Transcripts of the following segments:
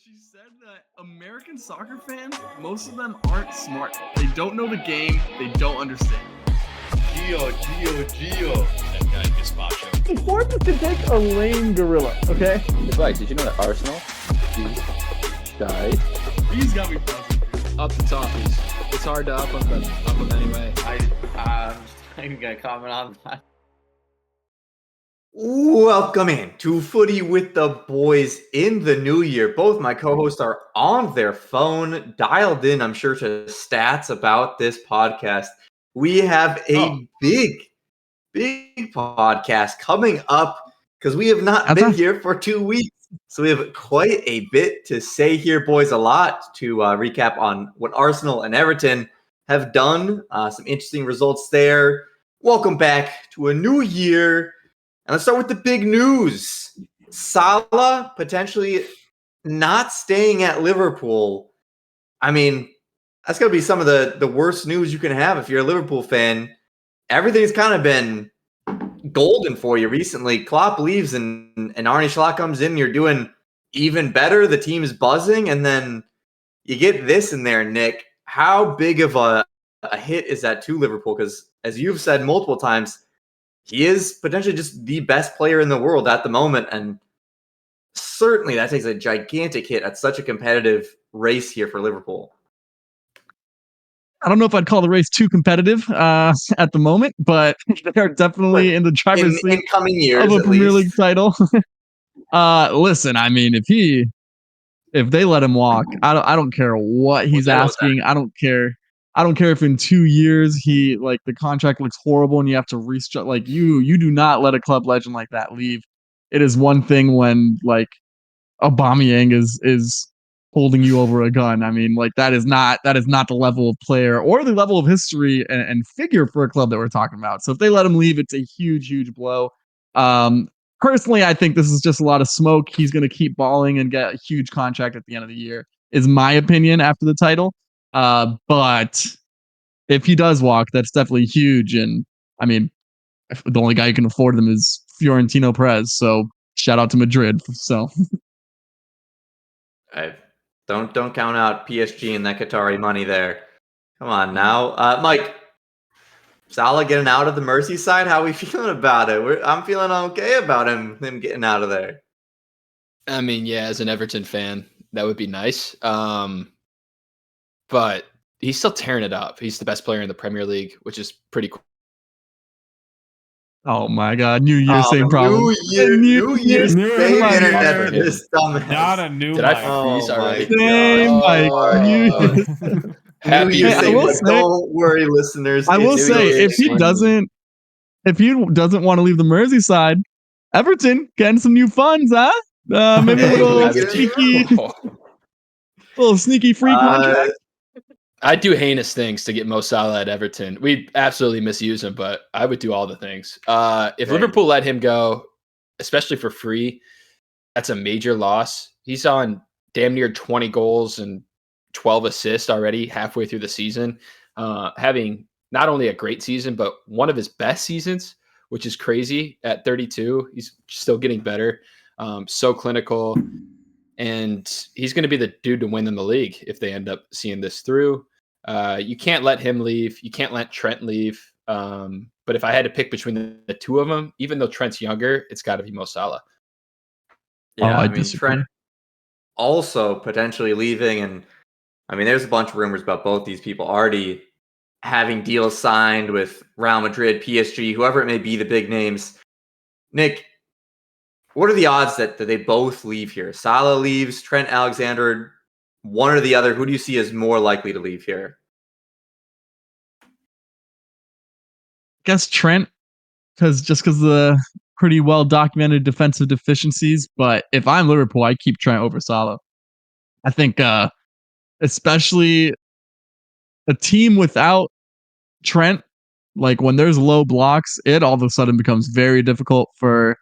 She said that American soccer fans, most of them aren't smart. They don't know the game. They don't understand. Gio. That guy Gazpacho. Sports can take a lame gorilla, okay? Advice, did you know that Arsenal died? These got me buzzing. Up the TOFFEEs. It's hard to up them anyway. I'm gonna comment on that. Welcome in to Footy with the boys in the new year. Both my co-hosts are on their phone, dialed in, I'm sure, to stats about this podcast. We have a big podcast coming up because we have not been here for 2 weeks. So we have quite a bit to say here, boys. A lot to recap on what Arsenal and Everton have done. Some interesting results there. Welcome back to a new year. And let's start with the big news. Salah potentially not staying at Liverpool. I mean, that's going to be some of the worst news you can have if you're a Liverpool fan. Everything's kind of been golden for you recently. Klopp leaves and Arne Slot comes in. You're doing even better. The team is buzzing. And then you get this in there, Nick. How big of a hit is that to Liverpool? Because as you've said multiple times, he is potentially just the best player in the world at the moment, and certainly that takes a gigantic hit at such a competitive race here for Liverpool. I don't know if I'd call the race too competitive at the moment, but they are definitely in the driver's seat in coming years of a Premier League title. Listen, I mean, if they let him walk, I don't care what he's asking. I don't care. I don't care if in 2 years the contract looks horrible and you have to restructure. Like you do not let a club legend like that leave. It is one thing when Aubameyang is holding you over a gun. I mean, that is not the level of player or the level of history and figure for a club that we're talking about. So if they let him leave, it's a huge blow. Personally, I think this is just a lot of smoke. He's going to keep balling and get a huge contract at the end of the year, is my opinion after the title. But if he does walk, that's definitely huge. And I mean, the only guy who can afford them is Florentino Perez. So shout out to Madrid. So don't count out PSG and that Qatari money there. Come on now, Mike. Salah getting out of the Merseyside. How are we feeling about it? I'm feeling okay about him getting out of there. I mean, yeah, as an Everton fan, that would be nice. But he's still tearing it up. He's the best player in the Premier League, which is pretty cool. Oh my God, New Year, same problem. New Year, same internet. This dumbass. Not a new Did I freeze already? Same New Year, don't worry, listeners. I will say, if he doesn't want to leave the Merseyside, Everton getting some new funds, huh? Maybe a little sneaky free contract. I'd do heinous things to get Mo Salah at Everton. We'd absolutely misuse him, but I would do all the things. If Liverpool let him go, especially for free, that's a major loss. He's on damn near 20 goals and 12 assists already halfway through the season, having not only a great season, but one of his best seasons, which is crazy at 32. He's still getting better. So clinical. And he's going to be the dude to win in the league if they end up seeing this through. You can't let him leave. You can't let Trent leave. But if I had to pick between the two of them, even though Trent's younger, it's got to be Mo Salah. Yeah, I mean, Trent also potentially leaving. And I mean, there's a bunch of rumors about both these people already having deals signed with Real Madrid, PSG, whoever it may be, the big names. Nick, what are the odds that they both leave here? Salah leaves, Trent Alexander, one or the other. Who do you see as more likely to leave here? I guess Trent, because of the pretty well documented defensive deficiencies. But if I'm Liverpool, I keep Trent over Salah. I think, especially a team without Trent, when there's low blocks, it all of a sudden becomes very difficult for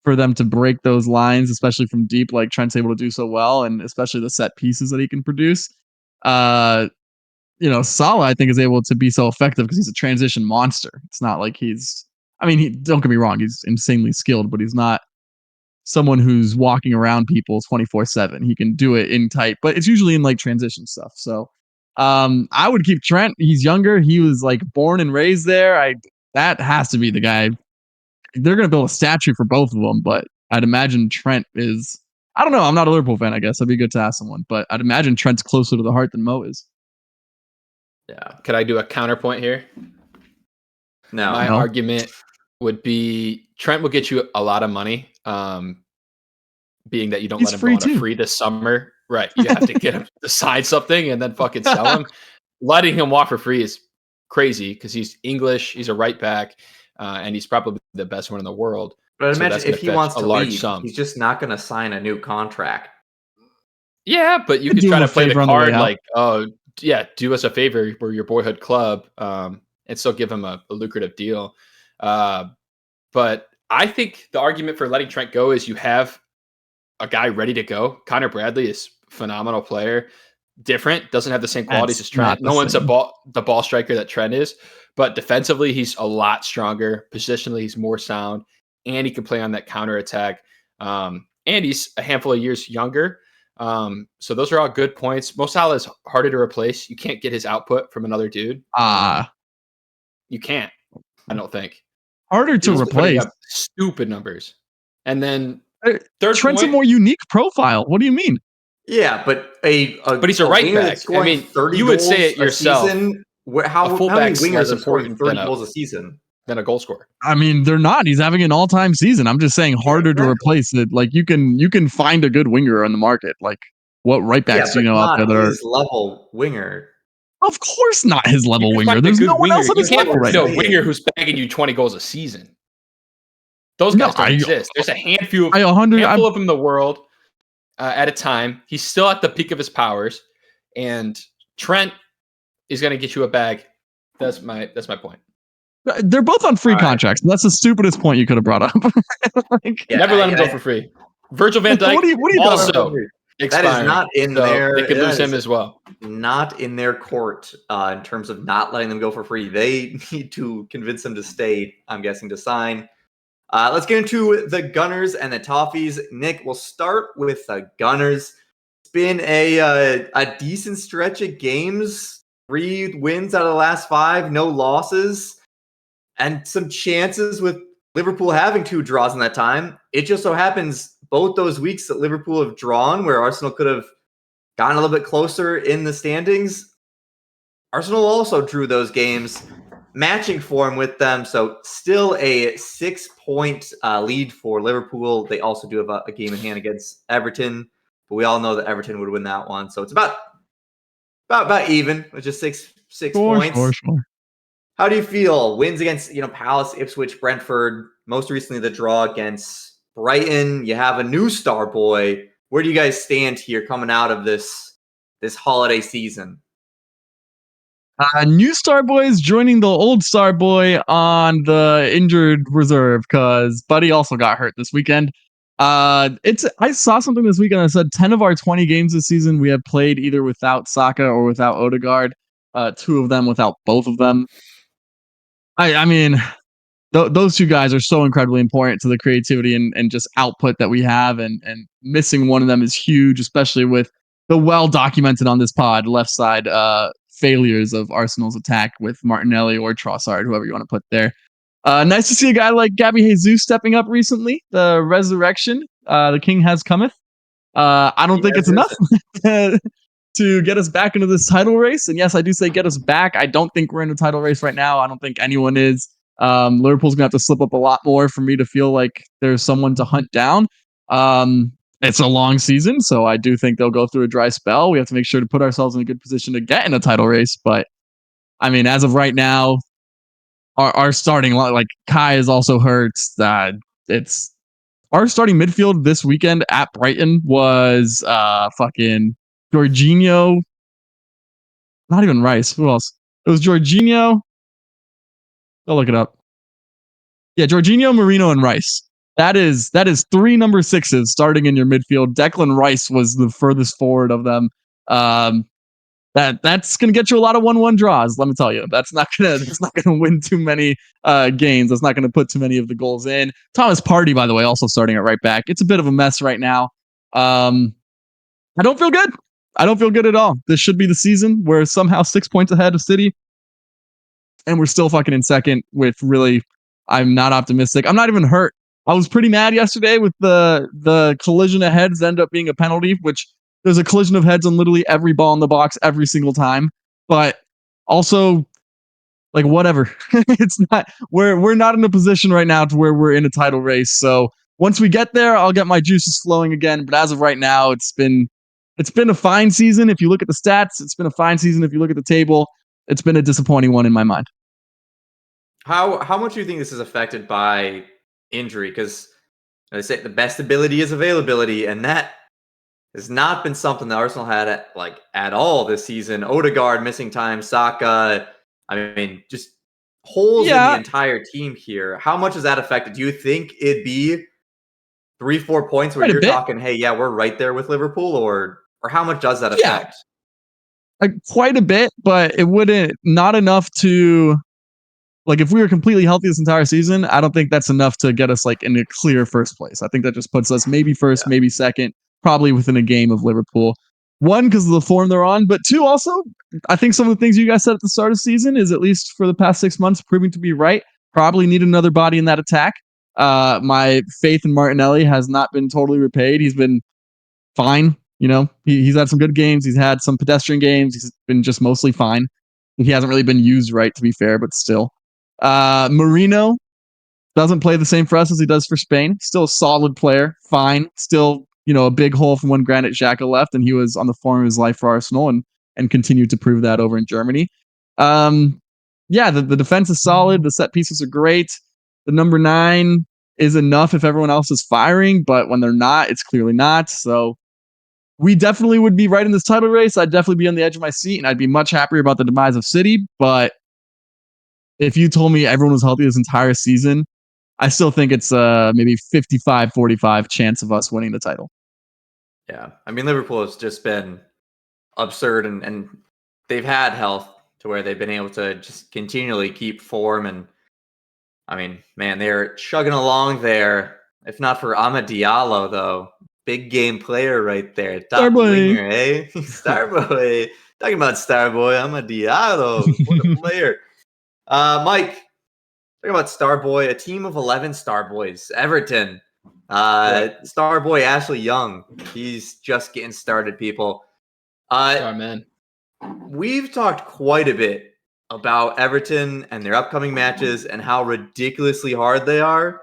them to break those lines, especially from deep, like Trent's able to do so well, and especially the set pieces that he can produce. Salah, I think, is able to be so effective because he's a transition monster. It's not like don't get me wrong, he's insanely skilled, but he's not someone who's walking around people 24/7. He can do it in tight, but it's usually in like transition stuff. So I would keep Trent. He's younger. He was like born and raised there. That has to be the guy. They're gonna build a statue for both of them, but I'd imagine Trent is. I don't know. I'm not a Liverpool fan. I guess that'd be good to ask someone, but I'd imagine Trent's closer to the heart than Mo is. Yeah. Could I do a counterpoint here? No. My argument would be Trent will get you a lot of money, being that you don't let him go on a free this summer. Right. You have to get him to sign something and then fucking sell him. Letting him walk for free is crazy because he's English. He's a right back, and he's probably the best one in the world. But imagine if he wants to leave, he's just not going to sign a new contract. Yeah, but you could try to play the card like, oh, yeah, do us a favor. We're your boyhood club, and still give him a lucrative deal. But I think the argument for letting Trent go is you have a guy ready to go. Connor Bradley is a phenomenal player. Different, doesn't have the same qualities as Trent. No one's the ball striker that Trent is, but defensively he's a lot stronger. Positionally he's more sound, and he can play on that counter attack. And he's a handful of years younger. So those are all good points. Mo Salah is harder to replace. You can't get his output from another dude. You can't. I don't think. Harder to replace. Stupid numbers. And then Trent's a more unique profile. What do you mean? Yeah, but but he's a right back. I mean, you would say it yourself. How many wingers are scoring 30 goals a season than a goal scorer? I mean, they're not. He's having an all-time season. I'm just saying harder to replace it. Like you can find a good winger on the market. Like what right backs do you know out there that are his level winger? Of course not his level winger. There's no one else on his level right now. No winger who's bagging you 20 goals a season. Those guys don't exist. There's a handful of them in the world at a time. He's still at the peak of his powers, and Trent is going to get you a bag. That's my point. They're both on free contracts. That's the stupidest point you could have brought up. Never let him go for free. Virgil van Dijk what are you also expiring. That is not in there. They could lose him as well. Not in their court in terms of not letting them go for free. They need to convince them to stay, I'm guessing, to sign. Let's get into the Gunners and the Toffees. Nick, we'll start with the Gunners. It's been a decent stretch of games. 3 wins out of the last 5, no losses, and some chances with Liverpool having 2 draws in that time. It just so happens both those weeks that Liverpool have drawn, where Arsenal could have gotten a little bit closer in the standings, Arsenal also drew those games, matching form with them. So still a 6-point lead for Liverpool. They also do have a game in hand against Everton, but we all know that Everton would win that one. So it's about even with just six points. Sure. How do you feel? Wins against Palace, Ipswich, Brentford, most recently the draw against Brighton. You have a new star boy. Where do you guys stand here coming out of this holiday season? New star boy is joining the old star boy on the injured reserve because Buddy also got hurt this weekend. I saw something this weekend that said 10 of our 20 games this season we have played either without Saka or without Odegaard. 2 of them without both of them. I mean, those 2 guys are so incredibly important to the creativity and just output that we have, and missing one of them is huge, especially with the well documented on this pod left side failures of Arsenal's attack with Martinelli or Trossard, whoever you want to put there. Nice to see a guy like Gabby Jesus stepping up recently. The resurrection, the king has cometh. I don't think it's enough to get us back into this title race. And yes, I do say get us back. I don't think we're in a title race right now. I don't think anyone is. Liverpool's gonna have to slip up a lot more for me to feel like there's someone to hunt down. It's a long season, so I do think they'll go through a dry spell. We have to make sure to put ourselves in a good position to get in a title race. But I mean, as of right now, our starting like Kai is also hurt. It's our starting midfield this weekend at Brighton was fucking Jorginho. Not even Rice. Who else? It was Jorginho. I'll look it up. Yeah, Jorginho, Marino, and Rice. That is 3 number 6s starting in your midfield. Declan Rice was the furthest forward of them. that's gonna get you a lot of 1-1 draws. Let me tell you, that's not gonna win too many games. That's not gonna put too many of the goals in. Thomas Partey, by the way, also starting at right back. It's a bit of a mess right now. I don't feel good. I don't feel good at all. This should be the season. We're somehow 6 points ahead of City, and we're still fucking in second. With really, I'm not optimistic. I'm not even hurt. I was pretty mad yesterday with the collision of heads end up being a penalty, which there's a collision of heads on literally every ball in the box every single time. But also, like, whatever. It's not, we're not in a position right now to where we're in a title race. So once we get there, I'll get my juices flowing again. But as of right now, it's been a fine season. If you look at the stats, it's been a fine season. If you look at the table, it's been a disappointing one in my mind. How much do you think this is affected by injury? Because they say the best ability is availability, and that has not been something that Arsenal had at all this season. Odegaard missing time, Saka. I mean, just holes in the entire team here. How much has that affected? Do you think it'd be 3-4 points where you're talking, hey, yeah, we're right there with Liverpool, or how much does that affect? Quite a bit, but it wouldn't, not enough to, like, if we were completely healthy this entire season, I don't think that's enough to get us like in a clear first place. I think that just puts us maybe first, maybe second, probably within a game of Liverpool. One, because of the form they're on, but two, also, I think some of the things you guys said at the start of the season is, at least for the past 6 months, proving to be right. Probably need another body in that attack. My faith in Martinelli has not been totally repaid. He's been fine. You know, he's had some good games. He's had some pedestrian games. He's been just mostly fine. He hasn't really been used right, to be fair, but still. Marino doesn't play the same for us as he does for Spain. Still a solid player. Fine. Still, you know, a big hole from when Granit Xhaka left, and he was on the form of his life for Arsenal and continued to prove that over in Germany. The defense is solid. The set pieces are great. The number 9 is enough if everyone else is firing, but when they're not, it's clearly not. So we definitely would be right in this title race. I'd definitely be on the edge of my seat, and I'd be much happier about the demise of City. But if you told me everyone was healthy this entire season, I still think it's maybe 55-45 chance of us winning the title. Yeah. I mean, Liverpool has just been absurd, and they've had health to where they've been able to just continually keep form. And I mean, man, they're chugging along there. If not for Amad Diallo, though, big game player right there. Top winger, eh? Starboy. Talking about Starboy, Amad Diallo. What a player. Mike, talking about Starboy, a team of 11 Starboys. Everton. Starboy Ashley Young. He's just getting started, people. Man. We've talked quite a bit about Everton and their upcoming matches and how ridiculously hard they are.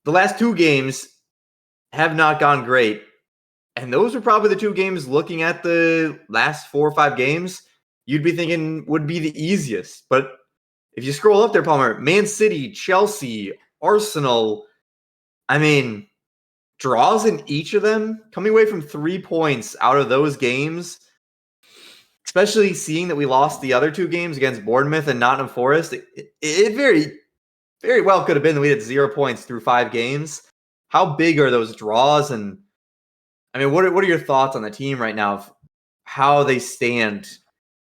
The last 2 games have not gone great. And those are probably the 2 games, looking at the last 4 or 5 games, you'd be thinking would be the easiest. But if you scroll up there, Palmer, Man City, Chelsea, Arsenal, I mean, draws in each of them, coming away from 3 points out of those games, especially seeing that we lost the other 2 games against Bournemouth and Nottingham Forest. It very, very well could have been that we had 0 points through 5 games. How big are those draws? And I mean, what are your thoughts on the team right now of how they stand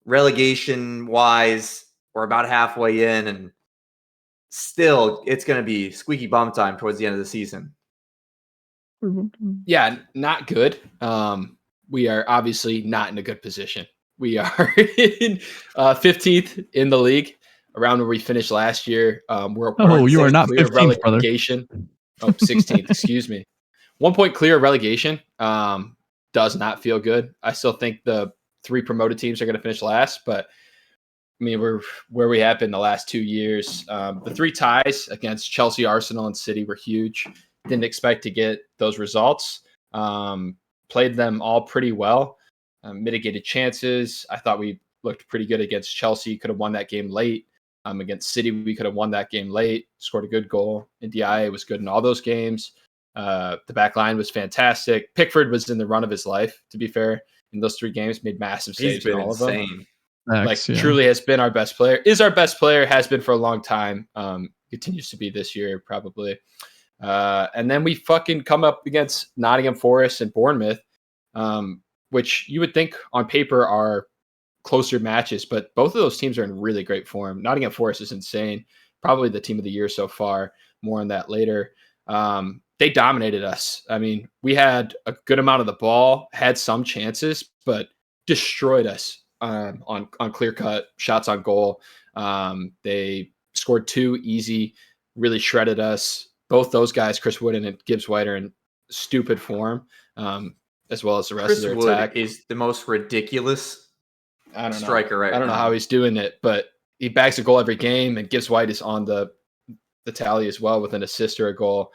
relegation wise? We're about halfway in, and still it's going to be squeaky bum time towards the end of the season. Yeah, not good. We are obviously not in a good position. We are in 15th in the league, around where we finished last year. You are not 15th, relegation. Brother. 16th, excuse me. 1 point clear of relegation. Does not feel good. I still think the 3 promoted teams are going to finish last, but I mean, we're where we have been the last 2 years. The 3 ties against Chelsea, Arsenal, and City were huge. Didn't expect to get those results. Played them all pretty well. Mitigated chances. I thought we looked pretty good against Chelsea. Could have won that game late. Against City, we could have won that game late. Scored a good goal. And DI was good in all those games. The back line was fantastic. Pickford was in the run of his life, to be fair. In those 3 games, made massive saves in all of them. Truly has been our best player. Is our best player. Has been for a long time. Continues to be this year, probably. And then we fucking come up against Nottingham Forest and Bournemouth, which you would think on paper are closer matches, but both of those teams are in really great form. Nottingham Forest is insane. Probably the team of the year so far. More on that later. They dominated us. I mean, we had a good amount of the ball, had some chances, but destroyed us on clear-cut shots on goal. They scored 2 easy, really shredded us. Both those guys, Chris Wood and Gibbs White, are in stupid form, as well as the rest Chris of their Wood attack. is the most ridiculous I don't know. striker right now. I don't know how he's doing it, but he bags a goal every game, and Gibbs White is on the tally as well with an assist or a goal.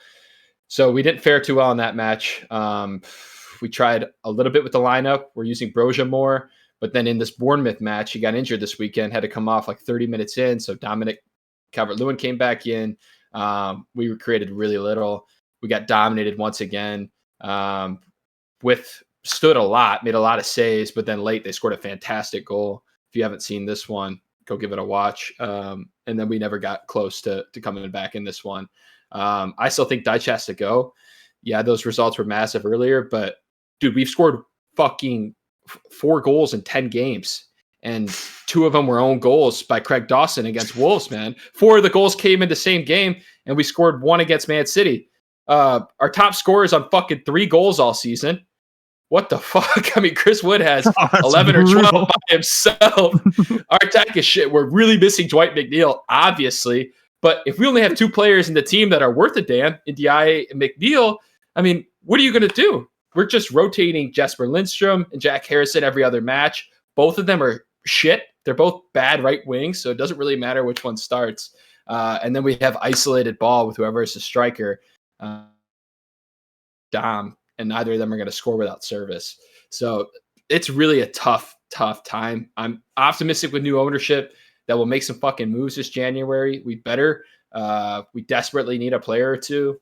So we didn't fare too well in that match. We tried a little bit with the lineup. We're using Broja more, but then in this Bournemouth match, he got injured this weekend, had to come off like 30 minutes in. So Dominic Calvert-Lewin came back in. We created really little. We got dominated once again. Stood a lot, made a lot of saves, but then late they scored a fantastic goal. If you haven't seen this one, go give it a watch. And then we never got close to coming back in this one. I still think Deitch has to go. Yeah, those results were massive earlier, but dude, we've scored fucking 4 goals in 10 games. And 2 of them were own goals by Craig Dawson against Wolves, man. 4 of the goals came in the same game, and we scored 1 against Man City. Our top scorer is on fucking 3 goals all season. What the fuck? I mean, Chris Wood has 11 or 12 by himself. Our attack is shit. We're really missing Dwight McNeil, obviously. But if we only have 2 players in the team that are worth a damn, in Ndiaye and McNeil, I mean, what are you going to do? We're just rotating Jesper Lindstrom and Jack Harrison every other match. Both of them are shit. They're both bad right wings, so it doesn't really matter which one starts. And then we have isolated ball with whoever is the striker, Dom, and neither of them are going to score without service. So it's really a tough time. I'm optimistic with new ownership that will make some fucking moves this January. We better. We desperately need a player or 2.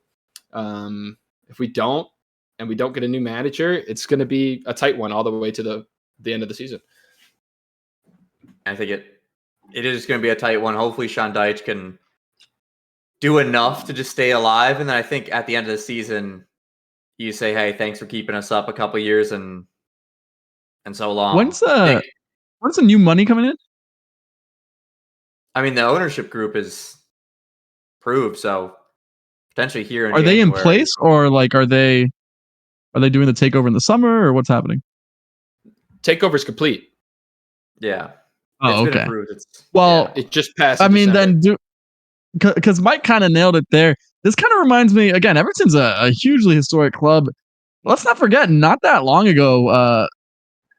If we don't, and we don't get a new manager, it's going to be a tight one all the way to the end of the season. I think it is going to be a tight one. Hopefully Sean Dyche can do enough to just stay alive. And then I think at the end of the season, you say, hey, thanks for keeping us up a couple years and so long. When's the new money coming in? I mean, the ownership group is proved, so potentially here in Are they in January. place, or like are they doing the takeover in the summer, or what's happening? Takeover's complete. Yeah. Oh, It's been okay. approved. Well, It just passed. I in mean, December. then because Mike kind of nailed it there. This kind of reminds me again. Everton's a hugely historic club. Let's not forget, not that long ago.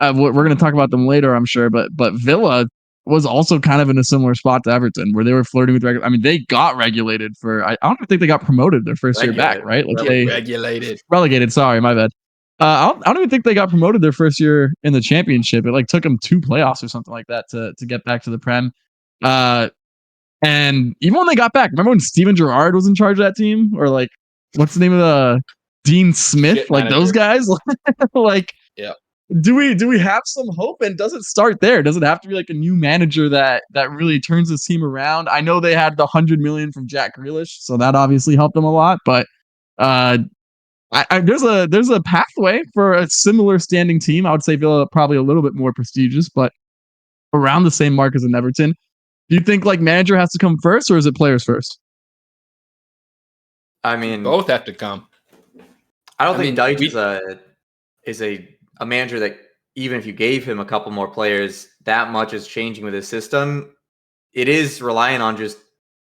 We're going to talk about them later, I'm sure. But Villa was also kind of in a similar spot to Everton, where they were flirting with. I mean, they got regulated for. I don't even think they got promoted their first year back, right? Like relegated. Sorry, my bad. I don't even think they got promoted their first year in the championship. It like took them 2 playoffs or something like that to get back to the Prem. And even when they got back, remember when Steven Gerrard was in charge of that team? Or like, what's the name of the Dean Smith? Shit like manager. those guys? Like, yeah. Do we have some hope? And does it start there? Does it have to be like a new manager that really turns this team around? I know they had the $100 million from Jack Grealish, so that obviously helped them a lot. But there's a pathway for a similar standing team. I would say Villa probably a little bit more prestigious, but around the same mark as an Everton. Do you think like manager has to come first, or is it players first? I mean, Both have to come. I don't think Dyche is a manager that even if you gave him a couple more players, that much is changing with his system. It is relying on just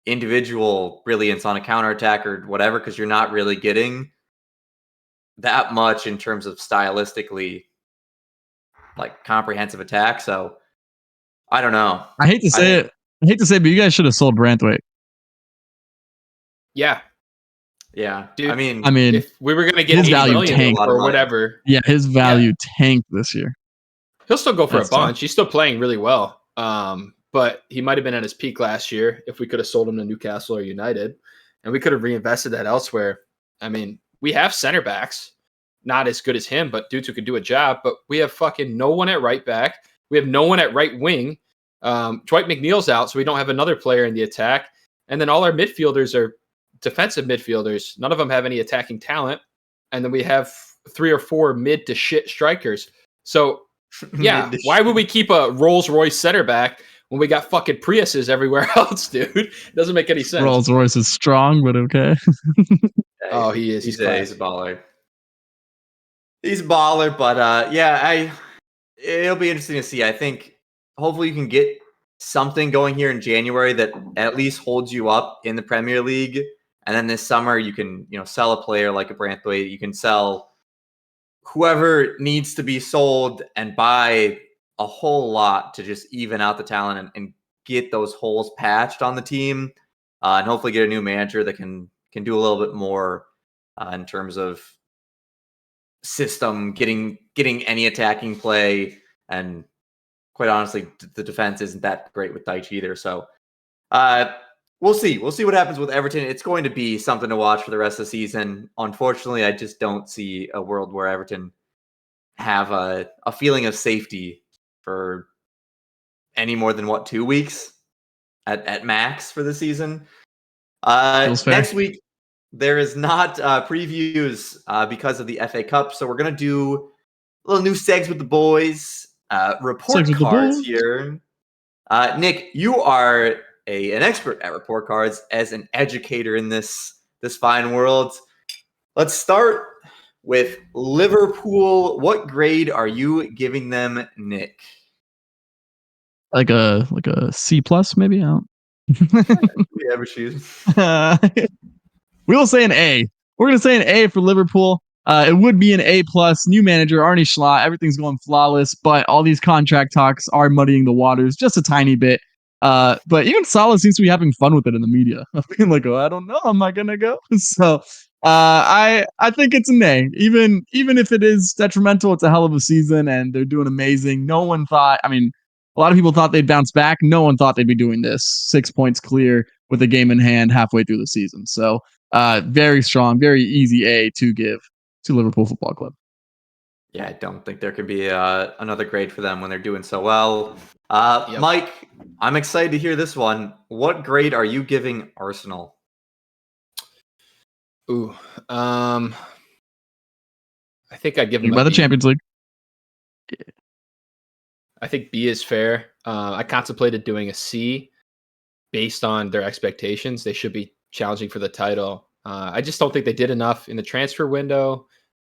individual brilliance on a counterattack or whatever, because you're not really getting that much in terms of stylistically like comprehensive attack. So I don't know. I hate to say it, but you guys should have sold Branthwaite. Yeah. Yeah. Dude, I mean, if we were going to get his 80 value million tanked or whatever. Yeah, his value tanked this year. He'll still go for That's a bunch. tough. He's still playing really well. But he might have been at his peak last year if we could have sold him to Newcastle or United, and we could have reinvested that elsewhere. I mean, we have center backs, not as good as him, but dudes who could do a job. But we have fucking no one at right back. We have no one at right wing. Dwight McNeil's out, so we don't have another player in the attack. And then all our midfielders are defensive midfielders. None of them have any attacking talent. And then we have 3 or 4 mid to shit strikers. So Yeah. Why would we keep a Rolls Royce center back when we got fucking Priuses everywhere else, dude? It doesn't make any sense. Rolls Royce is strong, but okay. Oh, he is. He's a baller. He's a baller, but it'll be interesting to see. I think hopefully you can get something going here in January that at least holds you up in the Premier League. And then this summer you can, sell a player like a Branthwaite. You can sell whoever needs to be sold and buy a whole lot to just even out the talent and get those holes patched on the team. And hopefully get a new manager that can do a little bit more in terms of system, getting any attacking play, and quite honestly, the defense isn't that great with Deitch either. So we'll see. We'll see what happens with Everton. It's going to be something to watch for the rest of the season. Unfortunately, I just don't see a world where Everton have a feeling of safety for any more than 2 weeks at max for the season. Next week, there is not previews because of the FA Cup. So we're going to do a little new segs with the boys. Report cards here. Nick, you are an expert at report cards as an educator in this fine world. Let's start with Liverpool. What grade are you giving them, Nick? Like a C plus, maybe. I don't. We ever choose. We will say an A. We're gonna say an A for Liverpool. It would be an A plus. New manager Arne Slot. Everything's going flawless, but all these contract talks are muddying the waters just a tiny bit. But even Salah seems to be having fun with it in the media. Being like, I don't know, am I gonna go? So I think it's an A. Even if it is detrimental, it's a hell of a season, and they're doing amazing. No one thought. I mean, a lot of people thought they'd bounce back. No one thought they'd be doing this. 6 points clear with a game in hand halfway through the season. So very strong, very easy A to give to Liverpool Football Club. Yeah, I don't think there could be another grade for them when they're doing so well. Yep. Mike, I'm excited to hear this one. What grade are you giving Arsenal? Ooh, I think I'd give them by the Champions League. I think B is fair. I contemplated doing a C based on their expectations. They should be challenging for the title. I just don't think they did enough in the transfer window.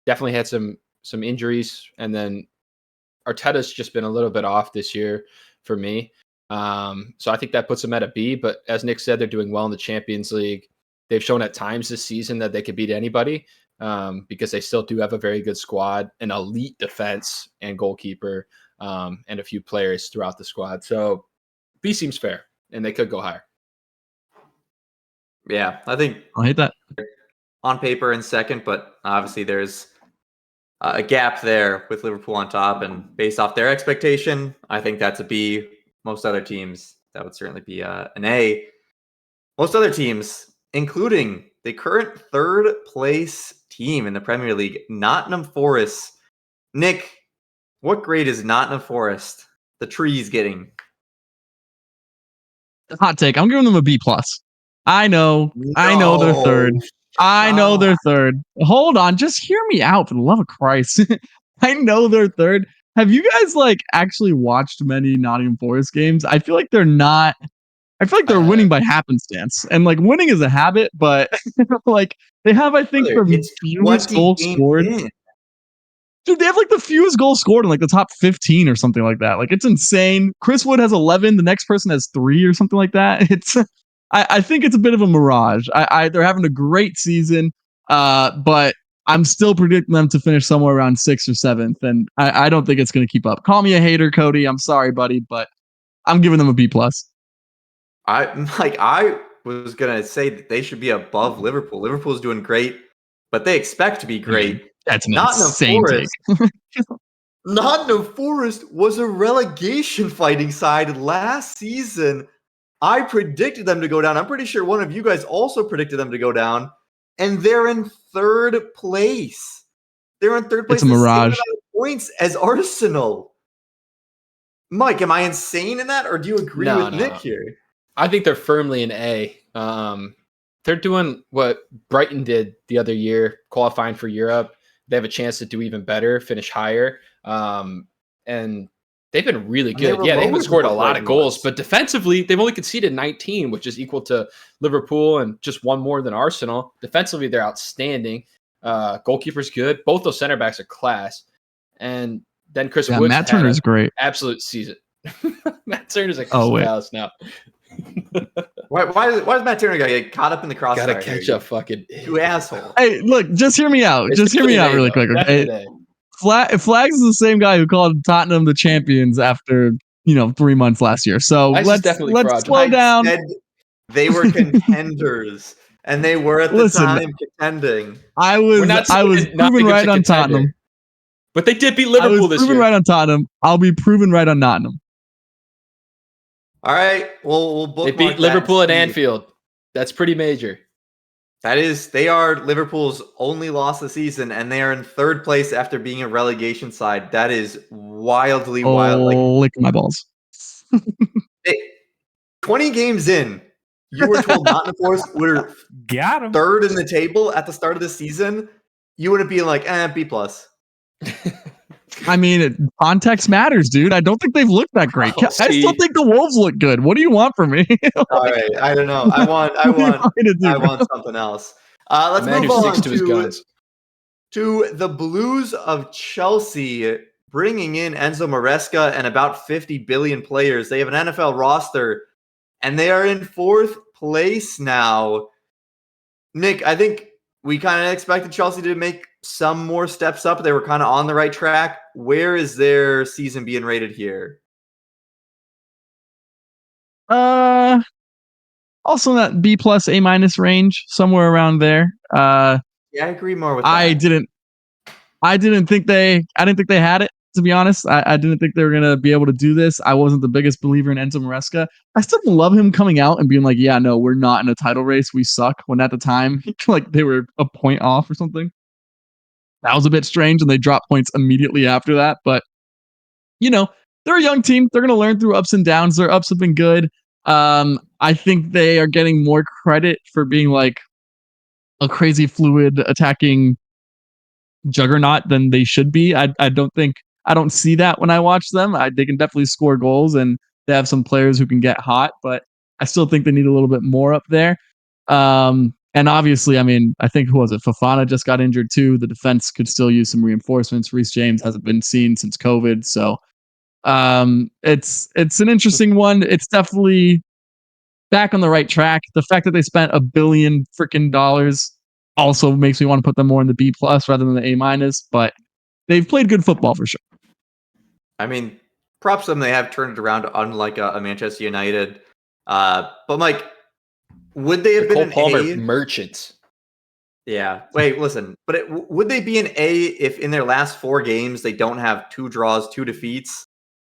Definitely had some injuries, and then Arteta's just been a little bit off this year for me. So I think that puts them at a B. But as Nick said, they're doing well in the Champions League. They've shown at times this season that they could beat anybody because they still do have a very good squad, an elite defense and goalkeeper, and a few players throughout the squad. So B seems fair, and they could go higher. Yeah, I think I hate that. On paper in second, but obviously there's a gap there with Liverpool on top, and based off their expectation, I think that's a B. Most other teams, that would certainly be an A. Most other teams, including the current third place team in the Premier League, Nottingham Forest. Nick, what grade is Nottingham Forest, the trees, getting? Hot take. I'm giving them a B plus. I know they're third. I know they're third. Hold on, just hear me out for the love of Christ. I know they're third. Have you guys actually watched many Nottingham Forest games? I feel like they're not. I feel like they're winning by happenstance, and winning is a habit. But they have, I think, the fewest goals scored. Dude, they have the fewest goals scored in the top 15 or something like that. It's insane. Chris Wood has 11. The next person has 3 or something like that. It's. I think it's a bit of a mirage. They're having a great season, but I'm still predicting them to finish somewhere around 6th or 7th, and I don't think it's going to keep up. Call me a hater, Cody. I'm sorry, buddy, but I'm giving them a B plus. I was gonna say that they should be above Liverpool. Liverpool's doing great, but they expect to be great. That's an insane take. Nottingham Forest was a relegation fighting side last season. I predicted them to go down. I'm pretty sure one of you guys also predicted them to go down, and they're in third place. They're in third place. It's a mirage. Points as Arsenal. Mike, am I insane in that, or do you agree with Nick here? I think they're firmly an A. They're doing what Brighton did the other year, qualifying for Europe. They have a chance to do even better, finish higher. and they've been really And they good. were Yeah, they lower haven't than scored a what lot of Brighton goals, was. but defensively, they've only conceded 19, which is equal to Liverpool and just one more than Arsenal. Defensively, they're outstanding. Goalkeeper's good. Both those center backs are class. And then Chris Yeah, Woods Matt had Turner's an great. absolute season. Matt Turner's at Oh, Crystal wait. Palace now. Why does Matt Turner get caught up in the crossfire? Gotta catch here? up, fucking You asshole. Hey, look, just hear me out. It's Just hear me out definitely really an A, quick, though. okay? Definitely an A. Flags is the same guy who called Tottenham the champions after 3 months last year. So Flags is let's definitely slow fraudulent. down. Said they were contenders, and they were at the Listen, time contending. I We're not was saying Nottingham's proven a right on contender, Tottenham. but they did beat I Liverpool was this proven year. right on Tottenham. I'll be proven right on Nottingham. All right, we'll They bookmark beat that Liverpool at and see. Anfield. That's pretty major. They are Liverpool's only loss of the season, and they are in third place after being a relegation side. That is wildly wild. Like Lick my balls. 20 games in, you were told Nottingham Forest were Got him. third in the table at the start of the season. You wouldn't be like, B plus. I mean, context matters, dude. I don't think they've looked that great. Oh, I still see. think the Wolves look good. What do you want from me? All right, I don't know. I want something else. Let's A man move who on sticks to his guns. to the Blues of Chelsea, bringing in Enzo Maresca and about 50 billion players. They have an NFL roster, and they are in fourth place now. Nick, I think we kind of expected Chelsea to make some more steps up. They were kind of on the right track. Where is their season being rated here? Also in that B plus A minus range, somewhere around there. Yeah, I agree more with that. I didn't think they had it, to be honest. I didn't think they were gonna be able to do this. I wasn't the biggest believer in Enzo Maresca. I still love him coming out and being like, yeah, no, we're not in a title race. We suck. When at the time, like they were a point off or something. That was a bit strange, and they dropped points immediately after that. But they're a young team. They're gonna learn through ups and downs. Their ups have been good. I think they are getting more credit for being like a crazy fluid attacking juggernaut than they should be. I don't see that when I watch them. They can definitely score goals, and they have some players who can get hot, but I still think they need a little bit more up there. And obviously, I mean, I think who was it? Fofana just got injured too. The defense could still use some reinforcements. Reece James hasn't been seen since COVID, so it's an interesting one. It's definitely back on the right track. The fact that they spent $1 billion freaking dollars also makes me want to put them more in the B plus rather than the A minus, but they've played good football for sure. I mean, props to them. They have turned it around, unlike a Manchester United. But Mike, would they have been Cole an Palmer A? merchants. Yeah. Wait, listen. But would they be an A if in their last 4 games they don't have 2 draws, 2 defeats?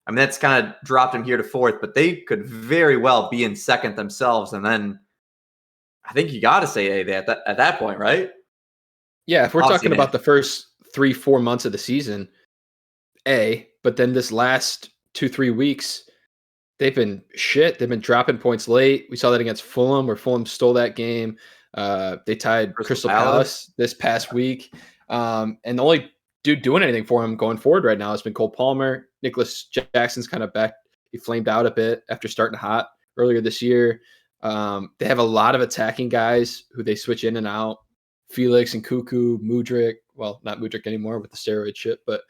I mean, that's kind of dropped them here to 4th, but they could very well be in 2nd themselves. And then I think you got to say A at that point, right? Yeah, if we're Obviously, talking about the first 3-4 months of the season, A. But then this last 2-3 weeks, they've been shit. They've been dropping points late. We saw that against Fulham, where Fulham stole that game. They tied Crystal Palace this past week. And the only dude doing anything for him going forward right now has been Cole Palmer. Nicholas Jackson's kind of back. He flamed out a bit after starting hot earlier this year. They have a lot of attacking guys who they switch in and out. Felix and Cuckoo, Mudryk. Well, not Mudryk anymore with the steroid shit, but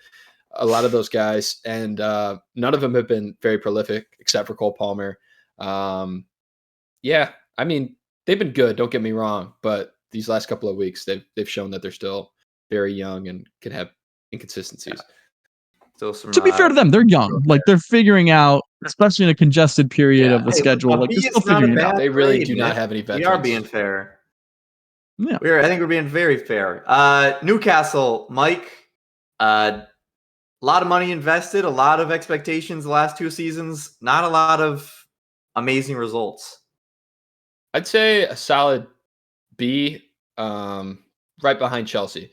a lot of those guys. And none of them have been very prolific except for Cole Palmer. Yeah, I mean, they've been good. Don't get me wrong. But these last couple of weeks, they've shown that they're still very young and can have inconsistencies. Still some, to be fair to them, they're young. Like they're figuring out, especially in a congested period of the schedule. Like they're still figuring it out. They really do not have any veterans. We are being fair. Yeah, I think we're being very fair. Newcastle, Mike. A lot of money invested, a lot of expectations the last 2 seasons. Not a lot of amazing results. I'd say a solid B, right behind Chelsea.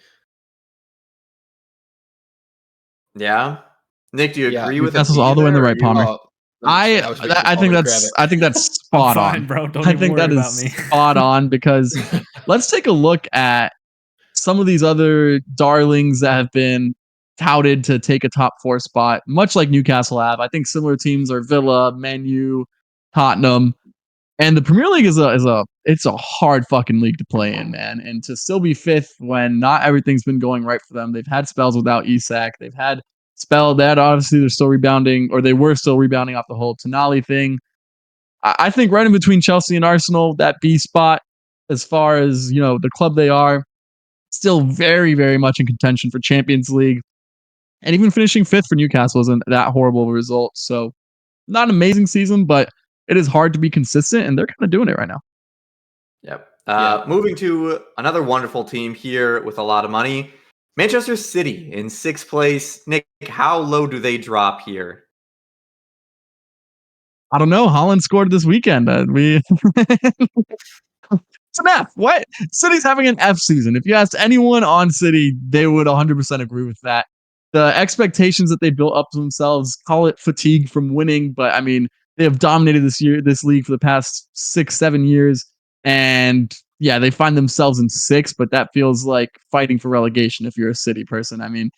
Yeah, Nick, do you agree with Newcastle's all the way in the right, Palmer. Oh, I think that's spot Fine, on, bro. Don't I even think worry that about is me. spot on because let's take a look at some of these other darlings that have been touted to take a top 4 spot, much like Newcastle have. I think similar teams are Villa, Man U, Tottenham. And the Premier League is it's a hard fucking league to play in, man. And to still be 5th when not everything's been going right for them. They've had spells without Isak. They've had spell that obviously they're still rebounding, or they were still rebounding off the whole Tonali thing. I think right in between Chelsea and Arsenal, that B spot, as far as the club they are, still very, very much in contention for Champions League. And even finishing 5th for Newcastle isn't that horrible of a result. So not an amazing season, but it is hard to be consistent, and they're kind of doing it right now. Yep. Moving to another wonderful team here with a lot of money. Manchester City in 6th place. Nick, how low do they drop here? I don't know. Haaland scored this weekend. It's an F. What? City's having an F season. If you asked anyone on City, they would 100% agree with that. The expectations that they built up to themselves, call it fatigue from winning, but I mean, they have dominated this league for the past 6-7 years, and yeah, they find themselves in 6th, but that feels like fighting for relegation if you're a City person. I mean,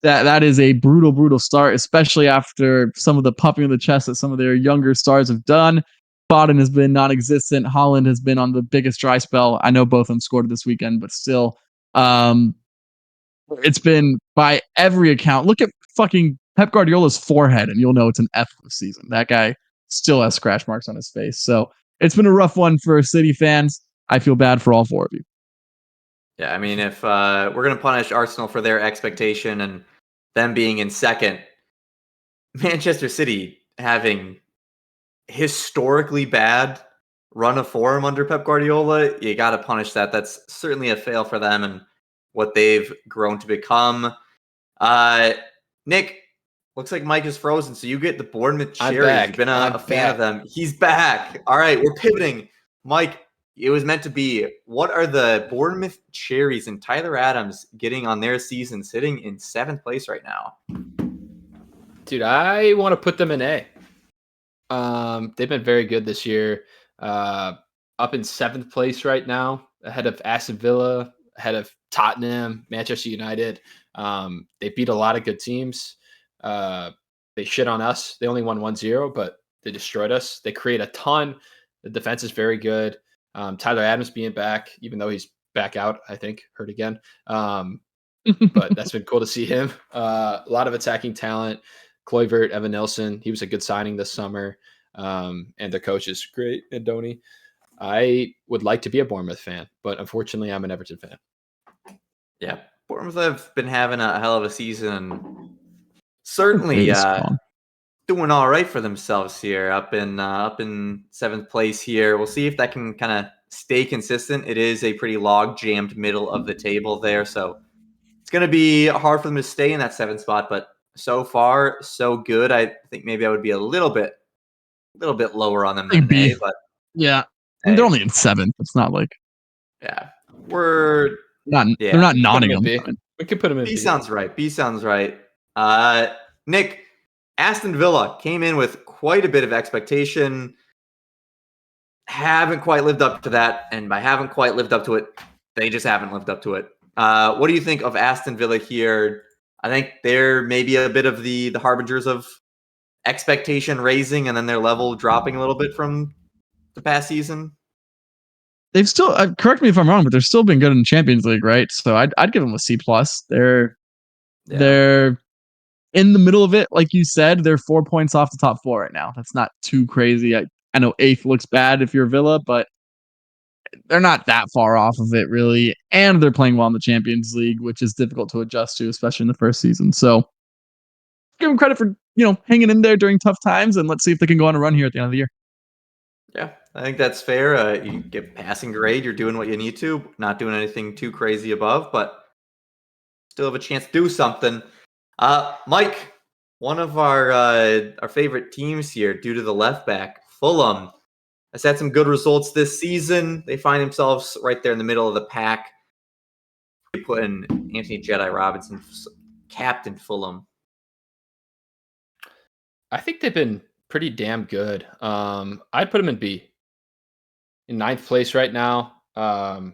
that is a brutal start, especially after some of the puffing of the chest that some of their younger stars have done. Foden has been non-existent. Haaland has been on the biggest dry spell. I know both of them scored this weekend, but still, it's been by every account. Look at fucking Pep Guardiola's forehead, and you'll know it's an F season. That guy still has scratch marks on his face. So it's been a rough one for City fans. I feel bad for all 4 of you. Yeah, I mean, if we're going to punish Arsenal for their expectation and them being in 2nd, Manchester City having historically bad run of form under Pep Guardiola, you got to punish that. That's certainly a fail for them and what they've grown to become. Nick, looks like Mike is frozen, so you get the Bournemouth Cherries. You've been a fan of them. He's back. All right, we're pivoting. Mike, it was meant to be. What are the Bournemouth Cherries and Tyler Adams getting on their season, sitting in 7th place right now? Dude, I want to put them in A. They've been very good this year. Up in 7th place right now, ahead of Aston Villa, ahead of Tottenham, Manchester United. They beat a lot of good teams. They shit on us. They only won 1-0, but they destroyed us. They create a ton. The defense is very good. Tyler Adams being back, even though he's back out, I think, hurt again. But that's been cool to see him. A lot of attacking talent. Kluivert, Evan Nilsson, he was a good signing this summer. And their coach is great, Andoni. I would like to be a Bournemouth fan, but unfortunately, I'm an Everton fan. Yeah, Bournemouth have been having a hell of a season. Certainly doing all right for themselves here, up in 7th place here. We'll see if that can kind of stay consistent. It is a pretty log-jammed middle of the table there, so it's going to be hard for them to stay in that 7th spot, but so far, so good. I think maybe I would be a little bit lower on them than A, but yeah, hey. They're only in 7th. It's not like they're not Nottingham. We could put them in B. B sounds right. Nick, Aston Villa came in with quite a bit of expectation. Haven't quite lived up to that, and by haven't quite lived up to it, they just haven't lived up to it. What do you think of Aston Villa here? I think they're maybe a bit of the harbingers of expectation raising and then their level dropping a little bit from the past season. They've still, correct me if I'm wrong, but they've still been good in the Champions League, right? So I'd give them a C+. They're in the middle of it, like you said. They're 4 points off the top 4 right now. That's not too crazy. I know 8th looks bad if you're Villa, but they're not that far off of it, really. And they're playing well in the Champions League, which is difficult to adjust to, especially in the first season. So give them credit for, hanging in there during tough times, and let's see if they can go on a run here at the end of the year. Yeah, I think that's fair. You get passing grade. You're doing what you need to, not doing anything too crazy above, but still have a chance to do something. Mike, one of our favorite teams here, due to the left back, Fulham, has had some good results this season. They find themselves right there in the middle of the pack. Putting Anthony Jedi Robinson, captain Fulham. I think they've been pretty damn good. I'd put them in B. In 9th place right now. Have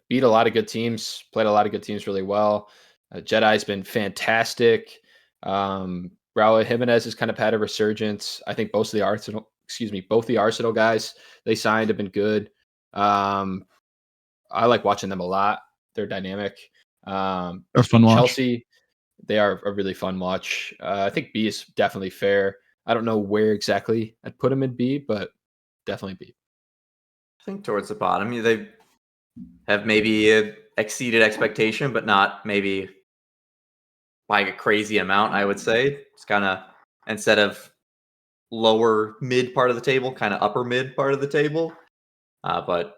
beat a lot of good teams, played a lot of good teams really well. Jedi's been fantastic. Raul Jimenez has kind of had a resurgence. I think both the Arsenal guys they signed have been good. I like watching them a lot. They're dynamic. They're fun watch. Chelsea, they are a really fun watch. I think B is definitely fair. I don't know where exactly I'd put them in B, but definitely B. I think towards the bottom. They have maybe exceeded expectation, but not maybe by a crazy amount, I would say. It's kind of, instead of lower mid part of the table, kind of upper mid part of the table. But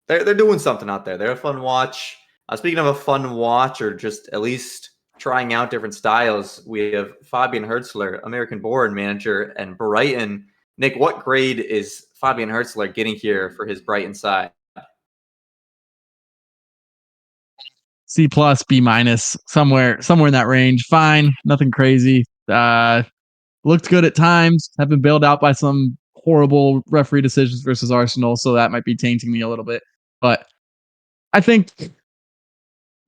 they're doing something out there. They're a fun watch. Speaking of a fun watch, or just at least trying out different styles, we have Fabian Hertzler, American-born manager, and Brighton. Nick, what grade is Fabian Hertzler getting here for his Brighton side? C plus, B minus, somewhere in that range. Fine, nothing crazy. Looked good at times. Have been bailed out by some horrible referee decisions versus Arsenal, so that might be tainting me a little bit. But I think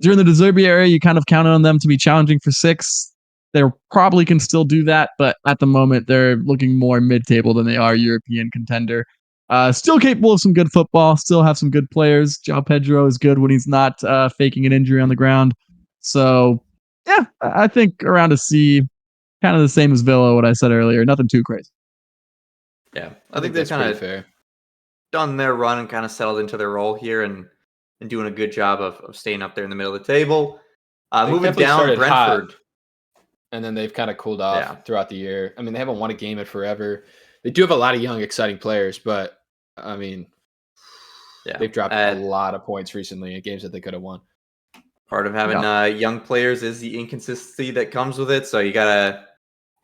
during the De Zerbi era, you kind of counted on them to be challenging for 6. They probably can still do that, but at the moment, they're looking more mid-table than they are European contender. Still capable of some good football. Still have some good players. João Pedro is good when he's not faking an injury on the ground. So, yeah, I think around a C, kind of the same as Villa, what I said earlier. Nothing too crazy. Yeah, I think they've kind of done their run and kind of settled into their role here and doing a good job of staying up there in the middle of the table. Moving down, Brentford. Hot, and then they've kind of cooled off throughout the year. I mean, they haven't won a game in forever. They do have a lot of young, exciting players, but, I mean, they've dropped a lot of points recently in games that they could have won. Part of having young players is the inconsistency that comes with it, so you got to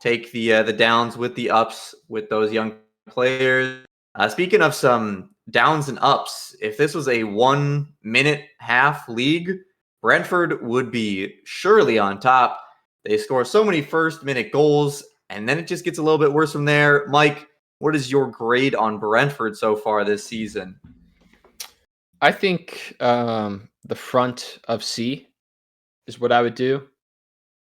take the downs with the ups with those young players. Speaking of some downs and ups, if this was a 1-minute half league, Brentford would be surely on top. They score so many first-minute goals, and then it just gets a little bit worse from there. Mike, what is your grade on Brentford so far this season? I think the front of C is what I would do.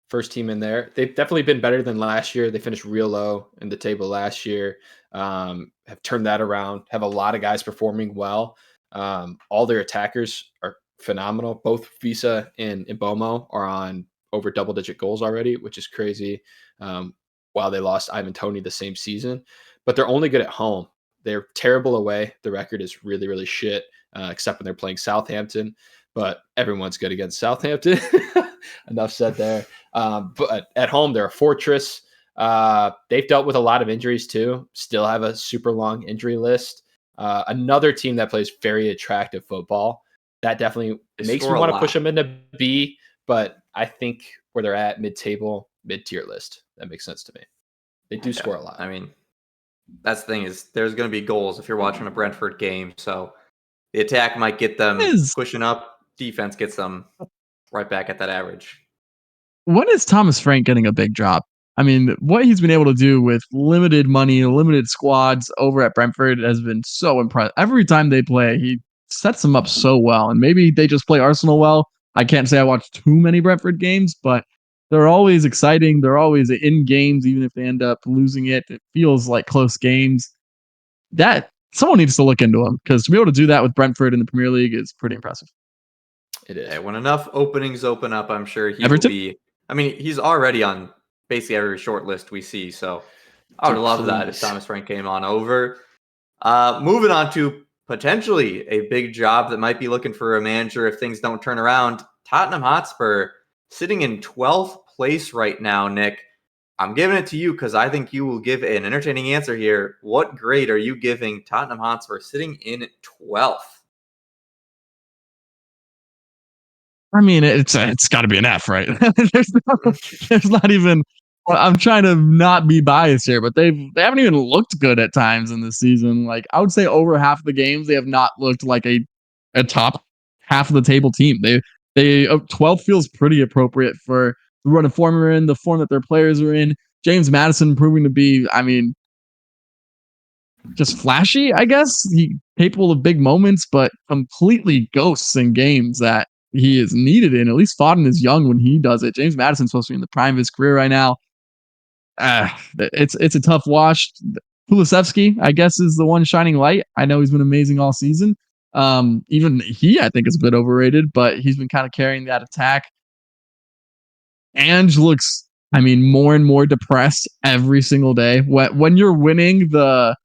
First team in there. They've definitely been better than last year. They finished real low in the table last year. Have turned that around. Have a lot of guys performing well. All their attackers are phenomenal. Both Visa and Mbomo are on over double-digit goals already, which is crazy. While they lost Ivan Toney the same season, but they're only good at home. They're terrible away. The record is really, really shit, except when they're playing Southampton. But everyone's good against Southampton. Enough said there. But at home, they're a fortress. They've dealt with a lot of injuries too. Still have a super long injury list. Another team that plays very attractive football. That definitely makes me want to push them into B. But I think where they're at, mid-table, mid-tier list. That makes sense to me. They do score a lot. I mean, that's the thing is there's going to be goals if you're watching a Brentford game. So the attack might get them pushing up. Defense gets them right back at that average. When is Thomas Frank getting a big drop? I mean, what he's been able to do with limited money, limited squads over at Brentford has been so impressive. Every time they play, he sets them up so well. And maybe they just play Arsenal well. I can't say I watch too many Brentford games, but they're always exciting. They're always in games, even if they end up losing it. It feels like close games. That someone needs to look into them, because to be able to do that with Brentford in the Premier League is pretty impressive. It is. Yeah, when enough openings open up, I'm sure he will be. I mean, he's already on basically every short list we see. So I would love that if Thomas Frank came on over. Moving on to potentially a big job that might be looking for a manager if things don't turn around. Tottenham Hotspur sitting in 12th place right now, Nick. I'm giving it to you because I think you will give an entertaining answer here. What grade are you giving Tottenham Hotspur sitting in 12th? I mean, it's got to be an F, right? there's not even. I'm trying to not be biased here, but they haven't even looked good at times in this season. Like, I would say over half the games they have not looked like a top half of the table team. They 12 feels pretty appropriate for the run of form we're in, the form that their players are in. James Maddison proving to be, I mean, just flashy, I guess. He capable of big moments, but completely ghosts in games that he is needed in. At least Foden is young when he does it. James Maddison's supposed to be in the prime of his career right now. It's a tough watch. Pulisic, I guess, is the one shining light. I know he's been amazing all season. Even he, I think, is a bit overrated, but he's been kind of carrying that attack. Ange looks, I mean, more and more depressed every single day. When you're winning, the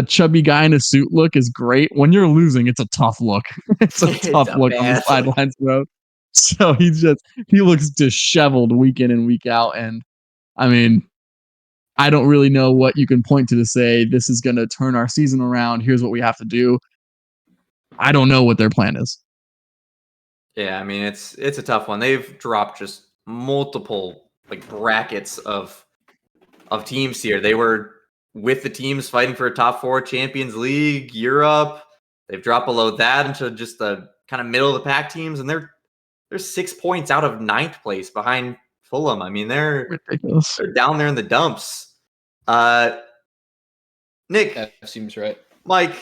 chubby guy in a suit look is great. When you're losing, it's a tough look. It's a tough look on the sidelines, bro. So he looks disheveled week in and week out. And I mean, I don't really know what you can point to say this is going to turn our season around. Here's what we have to do. I don't know what their plan is. Yeah, I mean it's a tough one. They've dropped just multiple like brackets of teams here. They were with the teams fighting for a top 4 Champions League, Europe. They've dropped below that into just the kind of middle of the pack teams, and they're 6 points out of 9th place behind Fulham. I mean, they're ridiculous. They're down there in the dumps. Nick, that seems right. Mike,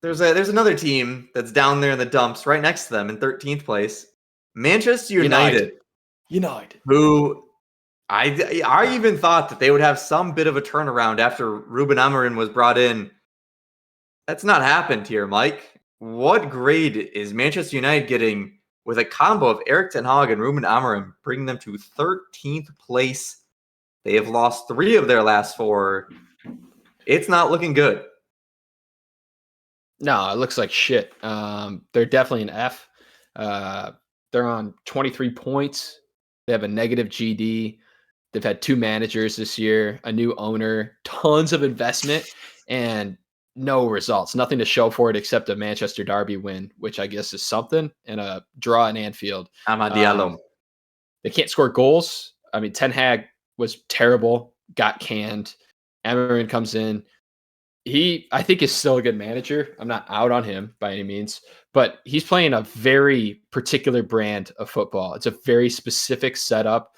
there's another team that's down there in the dumps, right next to them in 13th place, Manchester United. Who I even thought that they would have some bit of a turnaround after Ruben Amorim was brought in. That's not happened here, Mike. What grade is Manchester United getting with a combo of Erik ten Hag and Ruben Amorim, bringing them to 13th place? They have lost 3 of their last 4. It's not looking good. No, it looks like shit. They're definitely an F. They're on 23 points. They have a negative GD. They've had 2 managers this year, a new owner, tons of investment, and no results. Nothing to show for it except a Manchester Derby win, which I guess is something, and a draw in Anfield. Amad Diallo. They can't score goals. I mean, Ten Hag was terrible, got canned. Amorim comes in. I think, is still a good manager. I'm not out on him by any means, but he's playing a very particular brand of football. It's a very specific setup,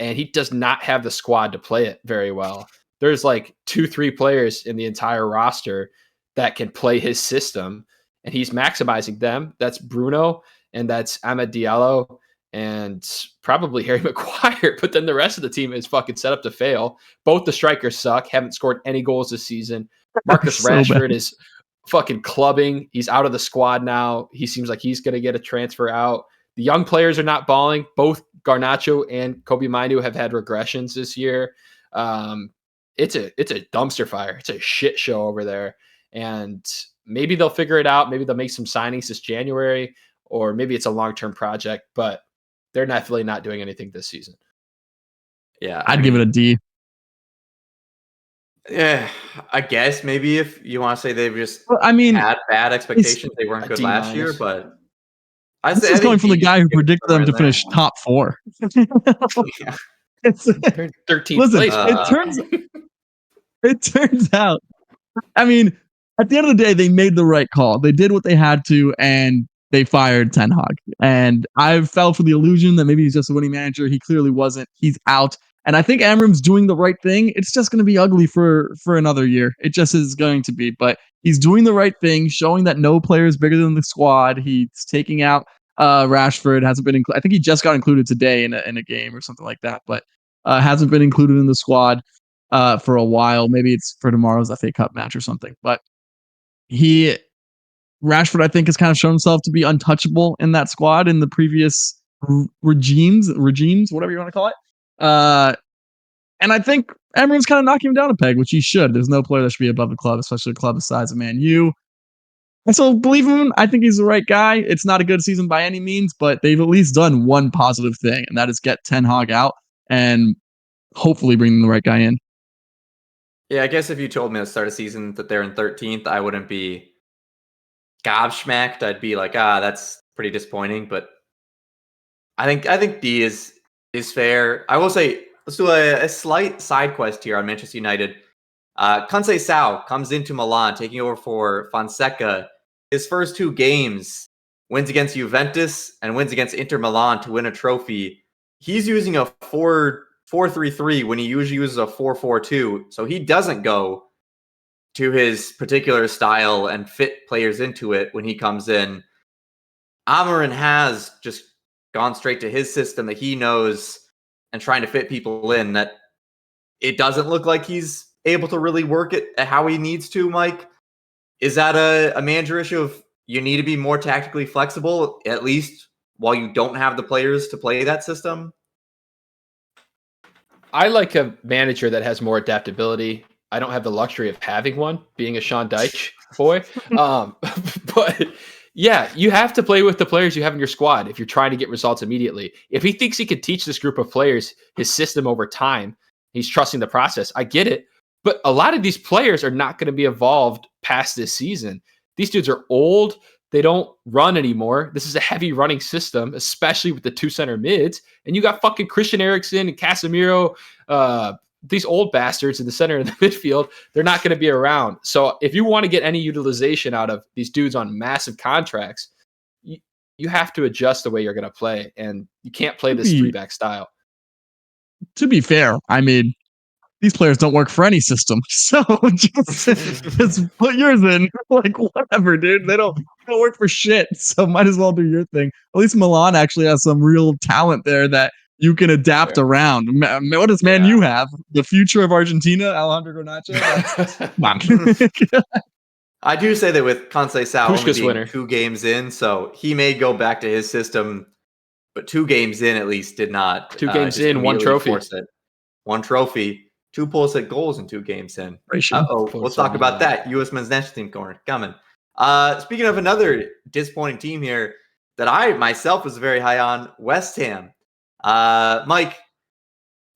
and he does not have the squad to play it very well. There's like 2-3 players in the entire roster that can play his system, and he's maximizing them. That's Bruno, and that's Amad Diallo, and probably Harry Maguire. But then the rest of the team is fucking set up to fail. Both the strikers suck, haven't scored any goals this season. Marcus Rashford is fucking clubbing. He's out of the squad now. He seems like he's going to get a transfer out. The young players are not balling. Both Garnacho and Kobe Mainoo have had regressions this year. It's a dumpster fire. It's a shit show over there. And maybe they'll figure it out. Maybe they'll make some signings this January, or maybe it's a long-term project, but they're definitely not doing anything this season. Yeah. I'd give it a D. Yeah, I guess maybe if you want to say they've just had bad expectations, they weren't good last year, but this is going from the guy who predicted them to finish top 4. Yeah. It's 13th place. It turns out, I mean, at the end of the day, they made the right call. They did what they had to, and they fired Ten Hag. And I fell for the illusion that maybe he's just a winning manager. He clearly wasn't. He's out. And I think Amorim's doing the right thing. It's just going to be ugly for another year. It just is going to be. But he's doing the right thing, showing that no player is bigger than the squad. He's taking out Rashford. Hasn't been included. I think he just got included today in a game or something like that. But hasn't been included in the squad for a while. Maybe it's for tomorrow's FA Cup match or something. But Rashford, I think, has kind of shown himself to be untouchable in that squad in the previous regimes, whatever you want to call it. And I think Amorim's kind of knocking him down a peg, which he should. There's no player that should be above the club, especially a club the size of Man U. And so believe him, I think he's the right guy. It's not a good season by any means, but they've at least done one positive thing, and that is get Ten Hag out and hopefully bring the right guy in. Yeah, I guess if you told me at the start of the season that they're in 13th, I wouldn't be gobsmacked. I'd be like, that's pretty disappointing. But I think D is fair. I will say, let's do a slight side quest here on Manchester United. Conceição comes into Milan, taking over for Fonseca. His first 2 games, wins against Juventus and wins against Inter Milan to win a trophy. He's using a 4-3-3 when he usually uses a 4-4-2. So he doesn't go to his particular style and fit players into it when he comes in. Amarin has just gone straight to his system that he knows and trying to fit people in, that it doesn't look like he's able to really work it at how he needs to, Mike. Is that a manager issue of you need to be more tactically flexible, at least while you don't have the players to play that system? I like a manager that has more adaptability. I don't have the luxury of having one, being a Sean Dyche boy. But yeah, you have to play with the players you have in your squad if you're trying to get results immediately. If he thinks he could teach this group of players his system over time, he's trusting the process. I get it. But a lot of these players are not going to be evolved past this season. These dudes are old. They don't run anymore. This is a heavy running system, especially with the two center mids. And you got fucking Christian Eriksen and Casemiro, these old bastards in the center of the midfield. They're not going to be around. So if you want to get any utilization out of these dudes on massive contracts, you have to adjust the way you're going to play. And you can't play this 3-back style. To be fair, I mean, these players don't work for any system. So just put yours in. Like, whatever, dude. They don't work for shit. So might as well do your thing. At least Milan actually has some real talent there that you can adapt around. What does Man U have? The future of Argentina, Alejandro Garnacho? Come on. I do say that with Conceição only being winner. 2 games in, so he may go back to his system, but 2 games in at least did not. 2 games in, 1 trophy. 1 trophy, 2 Pulisic goals in 2 games in. Uh-oh. Let's talk about that. US Men's National Team Corner coming. Speaking of another disappointing team here that I myself was very high on, West Ham. Mike,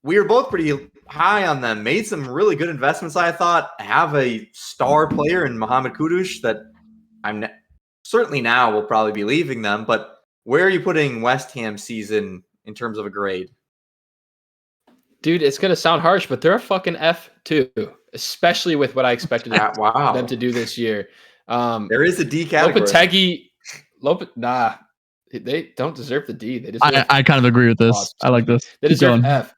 we were both pretty high on them. Made some really good investments, I thought. Have a star player in Mohamed Kudus that I'm certainly now will probably be leaving them. But where are you putting West Ham season in terms of a grade? Dude, it's going to sound harsh, but they're a fucking F2, especially with what I expected them to do this year. There is a D category. Nah, they don't deserve the D. They I kind of agree with this. I like this. They deserve F.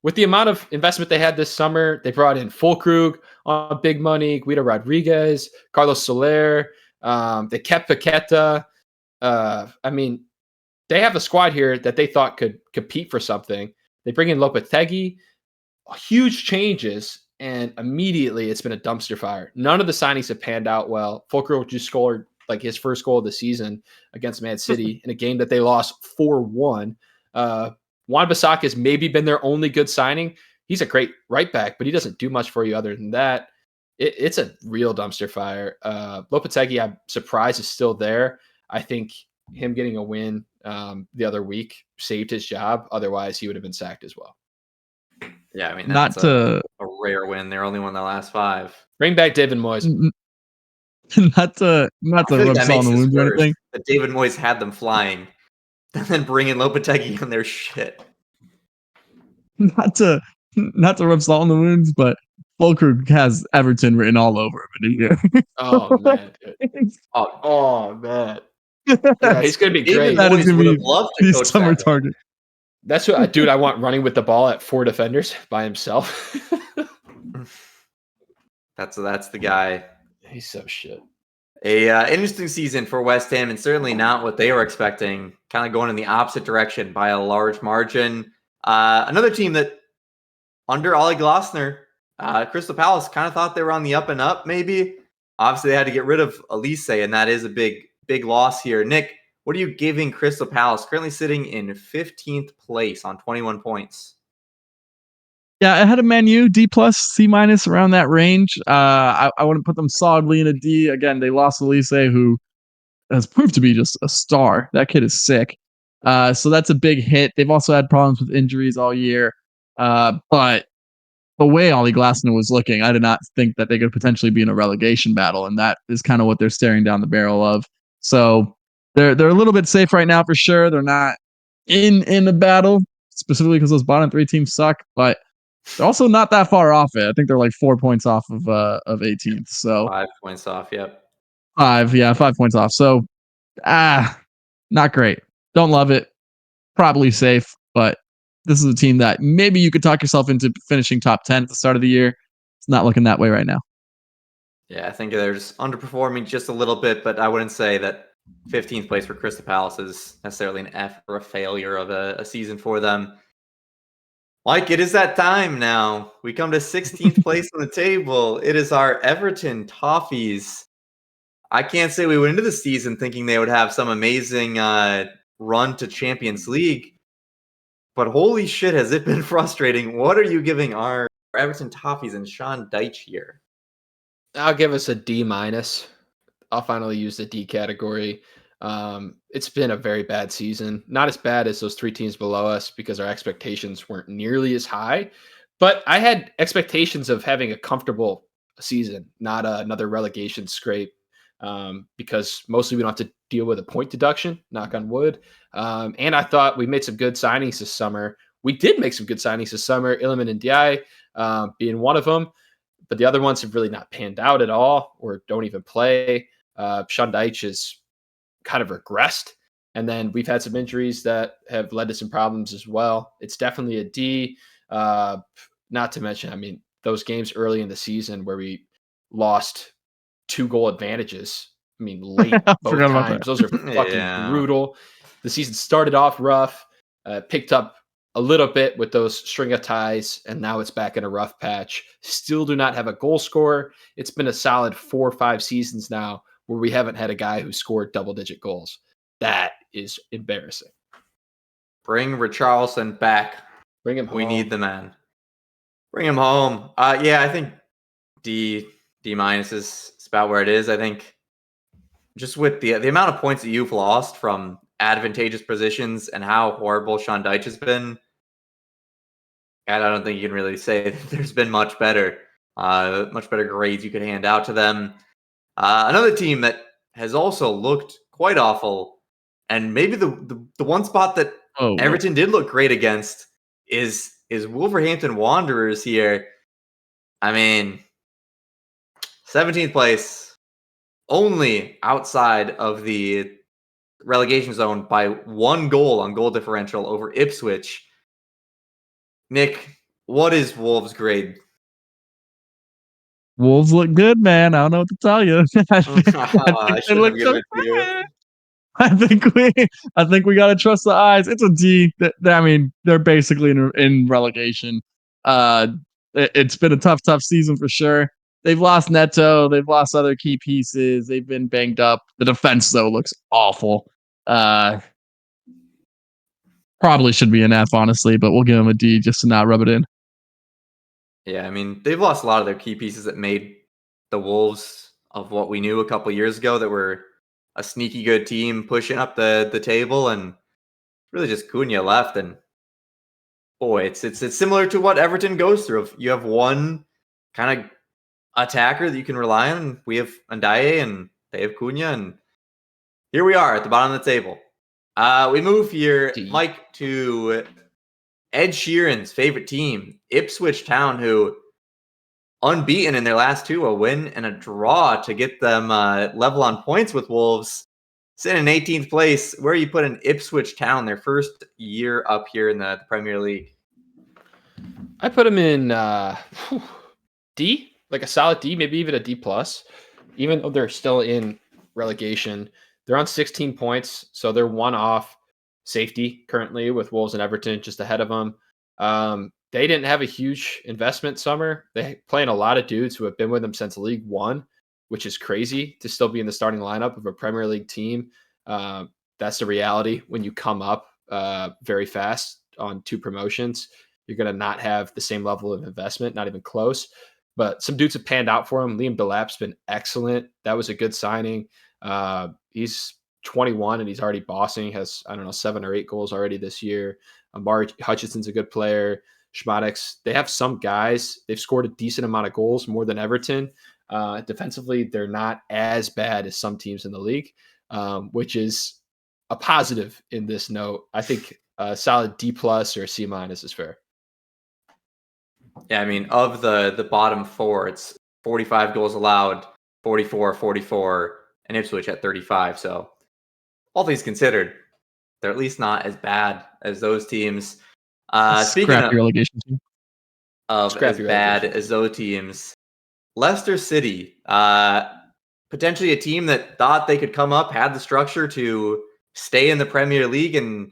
With the amount of investment they had this summer, they brought in Fulkrug on big money, Guido Rodriguez, Carlos Soler. They kept Paqueta. I mean, they have a squad here that they thought could compete for something. They bring in Lopetegui, huge changes, and immediately it's been a dumpster fire. None of the signings have panned out well. Fulkrug just scored like his first goal of the season against Man City in a game that they lost 4-1. Wan-Bissaka has maybe been their only good signing. He's a great right back, but he doesn't do much for you other than that. It's a real dumpster fire. Lopetegui, I'm surprised, is still there. I think him getting a win the other week saved his job. Otherwise, he would have been sacked as well. Yeah, I mean, that's a rare win. They're only won the last 5. Bring back David Moyes. Not to rub salt on the wounds or anything. That David Moyes had them flying, and then bring in Lopetegui on their shit. Not to rub salt on the wounds, but Fulkrug has Everton written all over him. Oh man! Oh man! Yeah, he's gonna be great. That is gonna be the summer target. That's what, dude. I want running with the ball at 4 defenders by himself. That's the guy. He's so shit. Interesting season for West Ham, and certainly not what they were expecting. Kind of going in the opposite direction by a large margin. Another team that under Ole Glasner, Crystal Palace, kind of thought they were on the up and up. Maybe obviously they had to get rid of Elise, and that is a big loss here. Nick, what are you giving Crystal Palace? Currently sitting in 15th place on 21 points. Yeah, I had a Man U D+, C- around that range. I wouldn't put them solidly in a D. Again, they lost Elise, who has proved to be just a star. That kid is sick. So that's a big hit. They've also had problems with injuries all year. But the way Ole Glasner was looking, I did not think that they could potentially be in a relegation battle, and that is kind of what they're staring down the barrel of. So they're a little bit safe right now for sure. They're not in the battle, specifically because those bottom 3 teams suck, but they're also not that far off it. I think they're like 4 points off of 18th. So 5 points off. Yep. 5 points off. So not great. Don't love it. Probably safe, but this is a team that maybe you could talk yourself into finishing top 10 at the start of the year. It's not looking that way right now. Yeah, I think they're just underperforming just a little bit, but I wouldn't say that 15th place for Crystal Palace is necessarily an F or a failure of a season for them. Mike, it is that time now. We come to 16th place on the table. It is our Everton Toffees. I can't say we went into the season thinking they would have some amazing run to Champions League, but holy shit, has it been frustrating. What are you giving our Everton Toffees and Sean Dyche here? I'll give us a D minus. I'll finally use the D category. It's been a very bad season. Not as bad as those 3 teams below us because our expectations weren't nearly as high. But I had expectations of having a comfortable season, not another relegation scrape. Because mostly we don't have to deal with a point deduction, knock on wood. And I thought we made some good signings this summer. We did make some good signings this summer, Iliman and Diaye being one of them. But the other ones have really not panned out at all or don't even play. Sean Dyche has kind of regressed. And then we've had some injuries that have led to some problems as well. It's definitely a D. Not to mention, I mean, those games early in the season where we lost 2-goal advantages. I mean, late both times. Those are fucking brutal. The season started off rough, picked up a little bit with those string of ties, and now it's back in a rough patch. Still do not have a goal scorer. It's been a solid 4 or 5 seasons now where we haven't had a guy who scored double-digit goals. That is embarrassing. Bring Richarlison back. Bring him home. We need the man. Bring him home. Yeah, I think D minus is about where it is. I think just with the amount of points that you've lost from advantageous positions and how horrible Sean Dyche has been, I don't think you can really say that there's been much better grades you could hand out to them. Another team that has also looked quite awful, and maybe the one spot that Everton did look great against is Wolverhampton Wanderers here. I mean, 17th place, only outside of the relegation zone by 1 goal on goal differential over Ipswich. Nick, what is Wolves' grade? Wolves look good, man. I don't know what to tell you. I think they look so good. I think we gotta trust the eyes. It's a D. I mean, they're basically in relegation. It's been a tough season for sure. They've lost Neto. They've lost other key pieces. They've been banged up. The defense though looks awful. Probably should be an F, honestly, but we'll give them a D just to not rub it in. Yeah, I mean, they've lost a lot of their key pieces that made the Wolves of what we knew a couple years ago that were a sneaky good team pushing up the table, and really just Cunha left. And boy, it's similar to what Everton goes through. If you have one kind of attacker that you can rely on, we have Ndiaye and they have Cunha, and here we are at the bottom of the table. We move here, Mike, to Ed Sheeran's favorite team, Ipswich Town, who unbeaten in their last 2, a win and a draw to get them level on points with Wolves. Sitting in 18th place. Where are you putting Ipswich Town, their first year up here in the Premier League? I put them in D, like a solid D, maybe even a D+. Even though they're still in relegation, they're on 16 points, so they're 1 off safety currently with Wolves and Everton just ahead of them. They didn't have a huge investment summer. They playing a lot of dudes who have been with them since League One, which is crazy to still be in the starting lineup of a Premier League team. That's the reality when you come up very fast on 2 promotions. You're going to not have the same level of investment, not even close. But some dudes have panned out for him. Liam Delap's been excellent. That was a good signing. He's 21 and he's already bossing. He has, 7 or 8 goals already this year. Amari Hutchinson's a good player. Schmadix. They have some guys. They've scored a decent amount of goals, more than Everton. Defensively, they're not as bad as some teams in the league, which is a positive in this note. I think a solid D+ or C- is fair. Yeah, I mean, of the bottom 4, it's 45 goals allowed, 44, and Ipswich at 35. So all things considered, they're at least not as bad as those teams. Speaking of relegation team. As bad as those teams, Leicester City. potentially a team that thought they could come up, had the structure to stay in the Premier League. And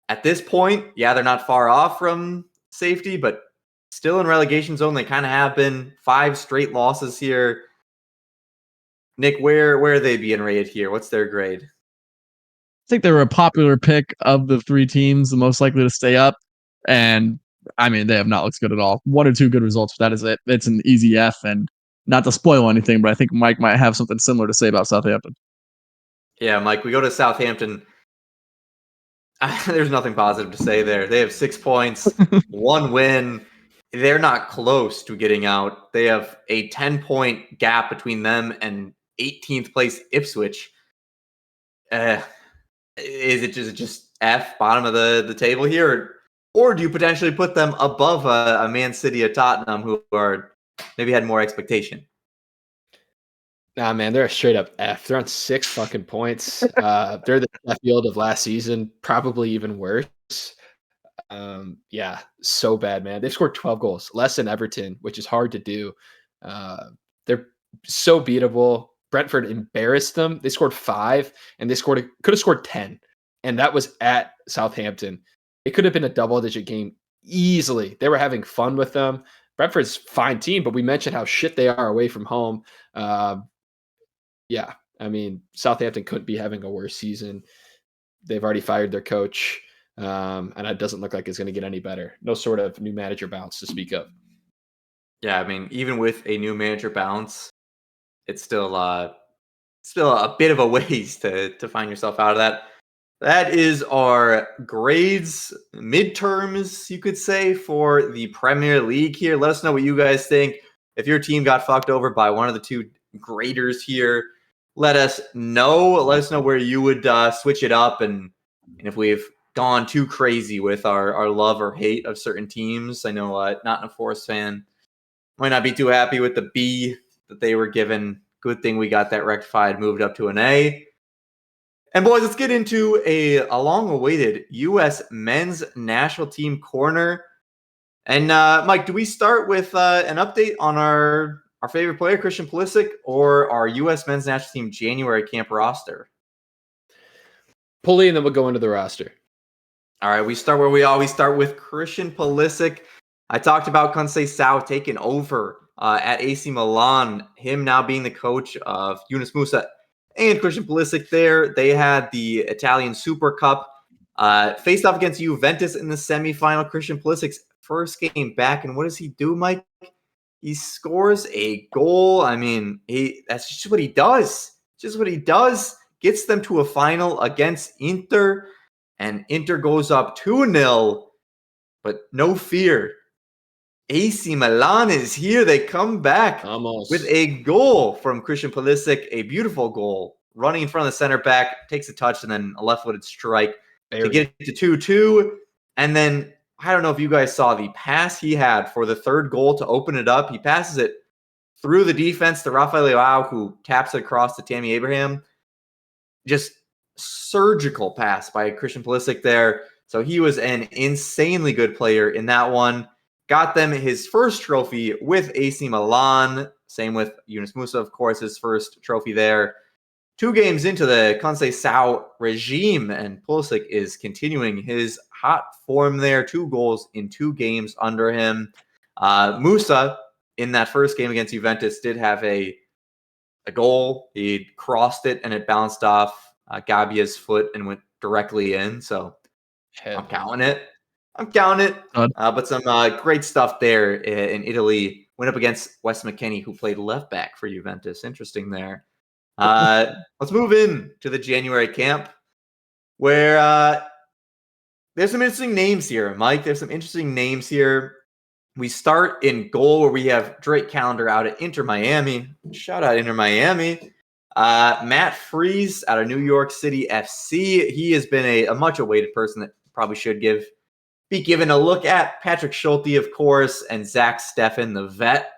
at this point, yeah, they're not far off from safety, but still in relegation zone. They kind of have been 5 straight losses here. Nick, where are they being rated here? What's their grade? I think they were a popular pick of the 3 teams, the most likely to stay up. And I mean, they have not looked good at all. 1 or 2 good results. That is it. It's an easy F. And not to spoil anything, but I think Mike might have something similar to say about Southampton. Yeah, Mike, we go to Southampton. There's nothing positive to say there. They have 6 points, 1 win. They're not close to getting out. They have a 10-point gap between them and 18th place Ipswich. Is it just F, bottom of the table here? Or do you potentially put them above a Man City or Tottenham who are maybe had more expectation? Nah, man, they're a straight up F. They're on 6 fucking points. They're the Sheffield of last season, probably even worse. Yeah, so bad, man. They've scored 12 goals, less than Everton, which is hard to do. They're so beatable. Brentford embarrassed them. They scored 5, and they could have scored 10, and that was at Southampton. It could have been a double-digit game easily. They were having fun with them. Brentford's a fine team, but we mentioned how shit they are away from home. Yeah, I mean, Southampton couldn't be having a worse season. They've already fired their coach, and it doesn't look like it's going to get any better. No sort of new manager bounce to speak of. Yeah, I mean, even with a new manager bounce, it's still a bit of a ways to find yourself out of that. That is our grades, midterms, you could say, for the Premier League here. Let us know what you guys think. If your team got fucked over by one of the 2 graders here, let us know. Let us know where you would switch it up, and if we've gone too crazy with our love or hate of certain teams. I know Nottingham Forest fan might not be too happy with the B that they were given. Good thing we got that rectified, moved up to an A. And boys, let's get into a long-awaited U.S. men's national team corner. And Mike, do we start with an update on our favorite player, Christian Pulisic, or our U.S. men's national team January camp roster? Pulley, and then we'll go into the roster. All right, we start where we always start with Christian Pulisic. I talked about Conceição taking over at AC Milan, him now being the coach of Yunus Musa and Christian Pulisic there. They had the Italian Super Cup, faced off against Juventus in the semifinal. Christian Pulisic's first game back, and what does he do, Mike? He scores a goal. I mean, that's just what he does. Just what he does. Gets them to a final against Inter, and Inter goes up 2-0, but no fear. AC Milan is here. They come back with a goal from Christian Pulisic, a beautiful goal, running in front of the center back, takes a touch, and then a left-footed strike to get it to 2-2. And then, I don't know if you guys saw the pass he had for the 3rd goal to open it up. He passes it through the defense to Rafael Leao, who taps it across to Tammy Abraham. Just surgical pass by Christian Pulisic there. So he was an insanely good player in that one. Got them his first trophy with AC Milan. Same with Yunus Musa, of course, his first trophy there. 2 games into the Conceição regime, and Pulisic is continuing his hot form there. 2 goals in 2 games under him. Musa, in that first game against Juventus, did have a goal. He crossed it, and it bounced off Gabia's foot and went directly in. So I'm counting it. But some great stuff there in Italy. Went up against Wes McKennie, who played left back for Juventus. Interesting there. Let's move in to the January camp, where there's some interesting names here, Mike. There's some interesting names here. We start in goal, where we have Drake Callender out at Inter Miami. Shout out Inter Miami. Matt Freese out of New York City FC. He has been a much awaited person that probably should be given a look at. Patrick Schulte, of course, and Zach Steffen, the vet.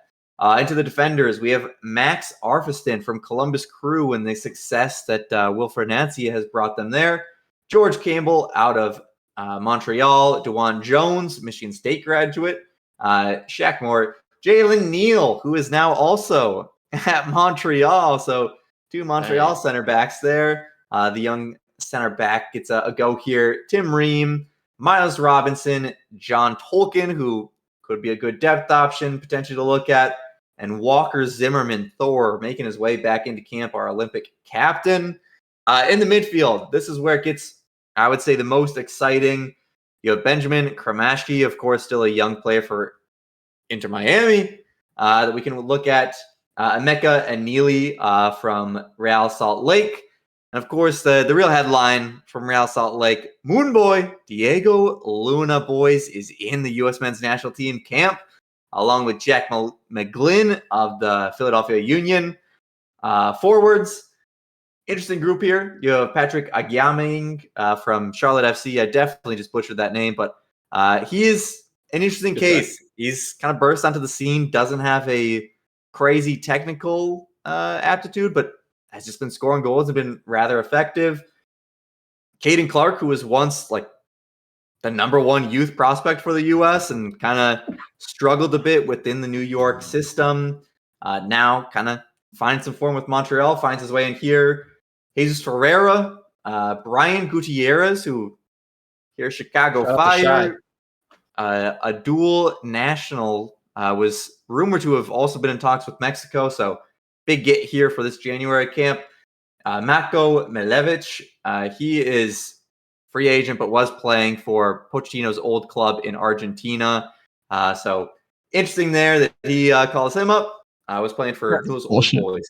Into the defenders, we have Max Arfiston from Columbus Crew and the success that Wilfred Nancy has brought them there. George Campbell out of Montreal. DeJuan Jones, Michigan State graduate. Shaq Moore. Jalen Neal, who is now also at Montreal. So two Montreal center backs there. The young center back gets a go here. Tim Ream, Miles Robinson, John Tolkien, who could be a good depth option potentially to look at, and Walker Zimmerman Thor making his way back into camp, our Olympic captain. In the midfield, this is where it gets, I would say, the most exciting. You have Benjamin Kramaschke, of course, still a young player for Inter Miami, that we can look at. Emeka Anili from Real Salt Lake. And of course, the real headline from Real Salt Lake, Moon Boy Diego Luna, boys, is in the U.S. men's national team camp, along with Jack McGlynn of the Philadelphia Union. Forwards, interesting group here. You have Patrick Agyaming from Charlotte FC. I definitely just butchered that name, but he is an interesting case. He's kind of burst onto the scene, doesn't have a crazy technical aptitude, but has just been scoring goals and been rather effective. Caden Clark, who was once like the #1 youth prospect for the U.S. and kind of struggled a bit within the New York system, now kind of finds some form with Montreal, finds his way in here. Jesus Ferreira, Brian Gutierrez, who here Chicago Fire, a dual national, was rumored to have also been in talks with Mexico, so big get here for this January camp. Matko Milevich, he is free agent, but was playing for Pochettino's old club in Argentina. So interesting there that he calls him up. Was playing for those old boys.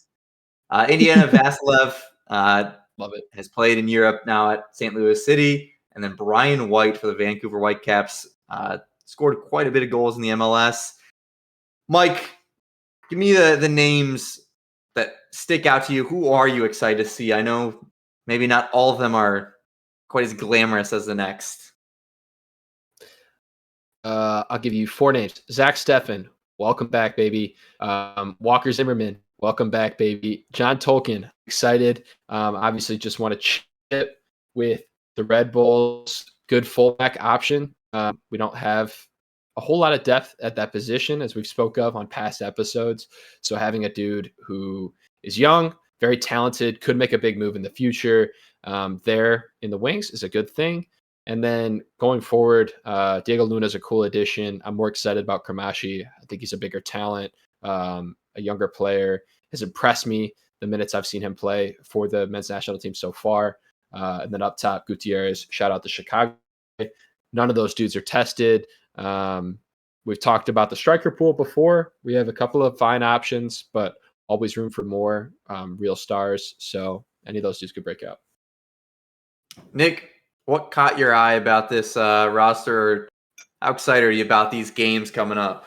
Indiana Vasilev, love it, has played in Europe now at St. Louis City. And then Brian White for the Vancouver Whitecaps, scored quite a bit of goals in the MLS. Mike, give me the names that stick out to you. Who are you excited to see? I know maybe not all of them are quite as glamorous as the next. I'll give you 4 names. Zach Steffen, welcome back, baby. Walker Zimmerman, welcome back, baby. John Tolkien, excited. Obviously just want to chip with the Red Bulls. Good fullback option. We don't have a whole lot of depth at that position, as we've spoke of on past episodes. So having a dude who is young, very talented, could make a big move in the future, there in the wings is a good thing. And then going forward, Diego Luna is a cool addition. I'm more excited about Kramaschke. I think he's a bigger talent, a younger player. Has impressed me the minutes I've seen him play for the men's national team so far. And then up top, Gutierrez, shout out to Chicago. None of those dudes are tested. We've talked about the striker pool before. We have a couple of fine options, but always room for more real stars. So any of those dudes could break out. Nick, what caught your eye about this roster? How excited are you about these games coming up?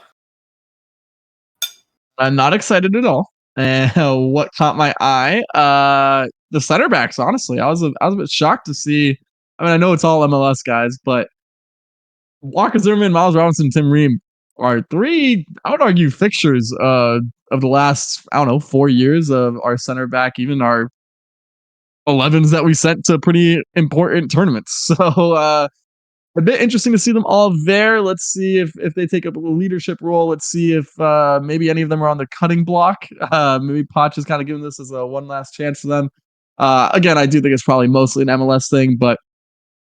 I'm not excited at all. What caught my eye? The center backs, honestly. I was a bit shocked to see. I mean, I know it's all MLS guys, but Walker Zimmerman, Miles Robinson, Tim Ream are 3, I would argue, fixtures of the last, 4 years of our center back, even our 11s that we sent to pretty important tournaments. So a bit interesting to see them all there. Let's see if they take up a leadership role. Let's see if maybe any of them are on the cutting block. Maybe Poch is kind of giving this as a one last chance for them. Again, I do think it's probably mostly an MLS thing, but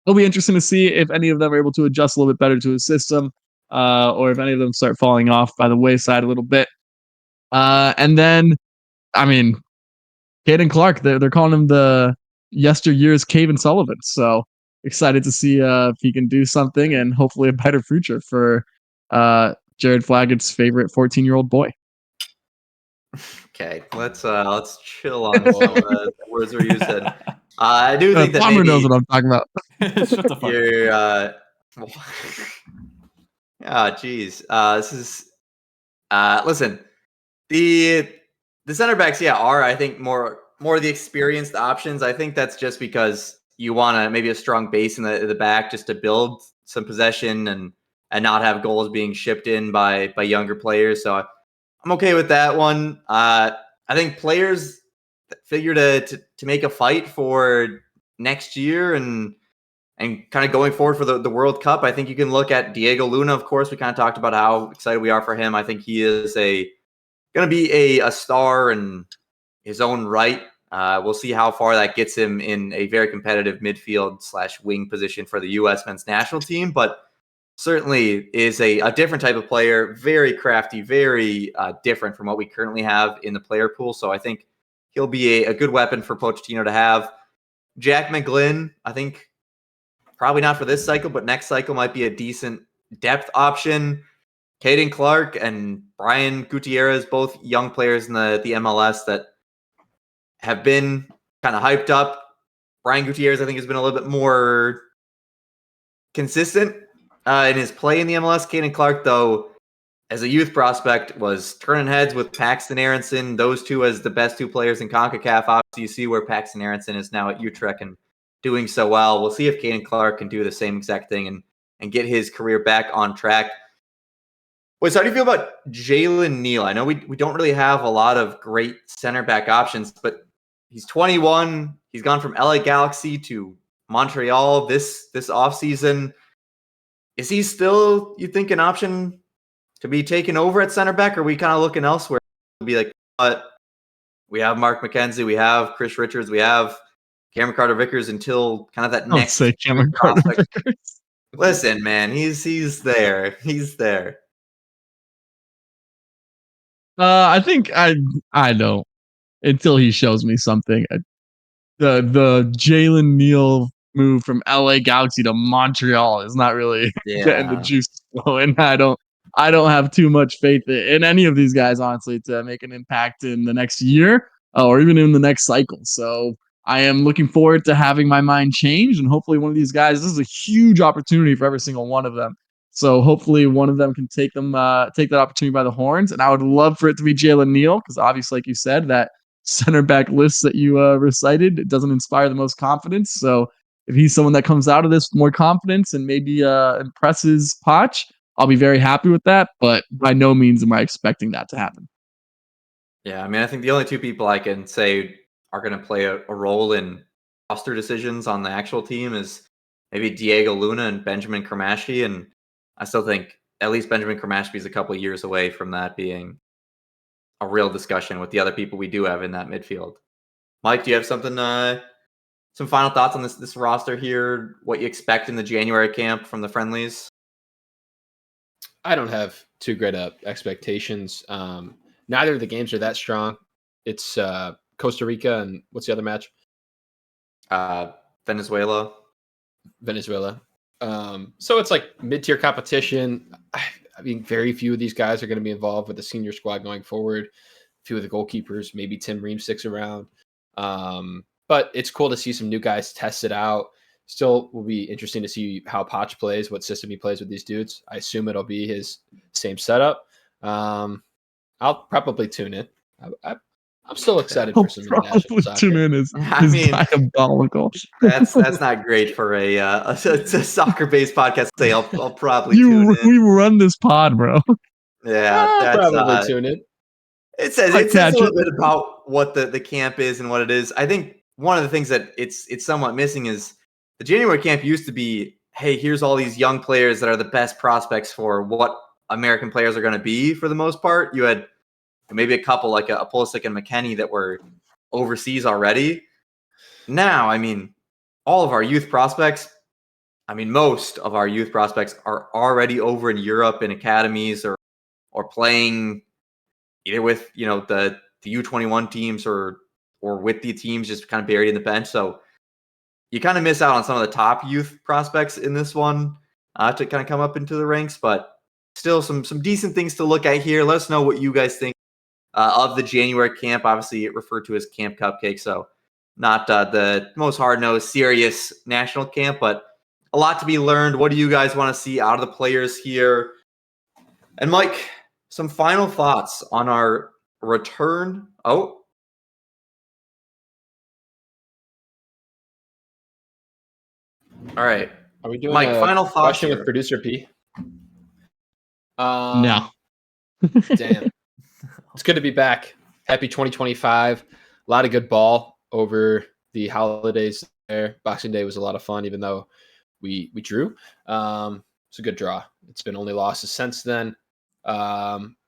it'll be interesting to see if any of them are able to adjust a little bit better to his system, or if any of them start falling off by the wayside a little bit. And then, I mean, Caden Clark, they're calling him the yesteryear's Caven Sullivan. So excited to see if he can do something and hopefully a better future for Jared Flaggett's favorite 14-year-old boy. Okay, let's chill on some of the words we're using. I do think that Palmer maybe knows what I'm talking about. Shut the fuck you're. Geez. This is. Listen, the center backs, are I think more of the experienced options. I think that's just because you want maybe a strong base in the back just to build some possession and not have goals being shipped in by younger players. So I'm okay with that one. I think players figure to make a fight for next year and kind of going forward for the World Cup. I think you can look at Diego Luna. Of course, we kind of talked about how excited we are for him. I think he is going to be a star in his own right. We'll see how far that gets him in a very competitive midfield/wing position for the U.S. men's national team, but certainly is a different type of player, very crafty, very different from what we currently have in the player pool. So I think he'll be a good weapon for Pochettino to have. Jack McGlynn, I think probably not for this cycle, but next cycle might be a decent depth option. Caden Clark and Brian Gutierrez, both young players in the MLS that have been kind of hyped up. Brian Gutierrez, I think, has been a little bit more consistent in his play in the MLS. Caden Clark, though, as a youth prospect, was turning heads with Paxton Aronson. Those two as the best two players in CONCACAF. Obviously, you see where Paxton Aronson is now at Utrecht and doing so well. We'll see if Caden Clark can do the same exact thing and get his career back on track. Wait, so how do you feel about Jalen Neal? I know we don't really have a lot of great center back options, but he's 21. He's gone from LA Galaxy to Montreal this offseason. Is he still, you think, an option to be taken over at center back? Or are we kind of looking elsewhere? Be like, but we have Mark McKenzie, we have Chris Richards, we have Cameron Carter-Vickers until kind of that next. Say Cameron Carter-Vickers. Listen, man, he's there. He's there. I think I don't until he shows me something. The Jalen Neal move from LA Galaxy to Montreal is not really getting the juice flowing. I don't have too much faith in any of these guys, honestly, to make an impact in the next year or even in the next cycle. So I am looking forward to having my mind changed, and hopefully one of these guys. This is a huge opportunity for every single one of them. So hopefully one of them can take that opportunity by the horns. And I would love for it to be Jalen Neal, because obviously, like you said, that center back list that you recited, it doesn't inspire the most confidence. So if he's someone that comes out of this with more confidence and maybe impresses Poch, I'll be very happy with that. But by no means am I expecting that to happen. Yeah, I mean, I think the only two people I can say are going to play a role in roster decisions on the actual team is maybe Diego Luna and Benjamin Kramashi. And I still think at least Benjamin Kramashi is a couple of years away from that being a real discussion with the other people we do have in that midfield. Mike, do you have something, some final thoughts on this roster here? What you expect in the January camp from the friendlies? I don't have too great expectations. Neither of the games are that strong. It's Costa Rica and what's the other match? Venezuela. So it's like mid-tier competition. I mean, very few of these guys are going to be involved with the senior squad going forward. A few of the goalkeepers, maybe Tim Ream sticks around. But it's cool to see some new guys test it out. Still will be interesting to see how Poch plays, what system he plays with these dudes. I assume it'll be his same setup. I'll probably tune in. I'm still excited for some international soccer. Tune in is diabolical. That's not great for a soccer-based podcast. Say I'll probably tune in. We run this pod, bro. Yeah, that's probably tune in. It says a little bit about what the camp is and what it is. I think one of the things that it's somewhat missing is the January camp used to be, hey, here's all these young players that are the best prospects for what American players are going to be for the most part. You had maybe a couple like a Pulisic and McKennie that were overseas already. Now, I mean, all of our youth prospects, most of our youth prospects are already over in Europe in academies or playing either with, the U21 teams or with the teams just kind of buried in the bench. So you kind of miss out on some of the top youth prospects in this one to kind of come up into the ranks, but still some decent things to look at here. Let us know what you guys think of the January camp. Obviously, it referred to as Camp Cupcake, so not the most hard-nosed, serious national camp, but a lot to be learned. What do you guys want to see out of the players here? And Mike, some final thoughts on our return. Oh. All right. Are we doing Mike, final thoughts question here with producer P? No. Damn. It's good to be back. Happy 2025. A lot of good ball over the holidays there. Boxing Day was a lot of fun, even though we drew. It's a good draw. It's been only losses since then.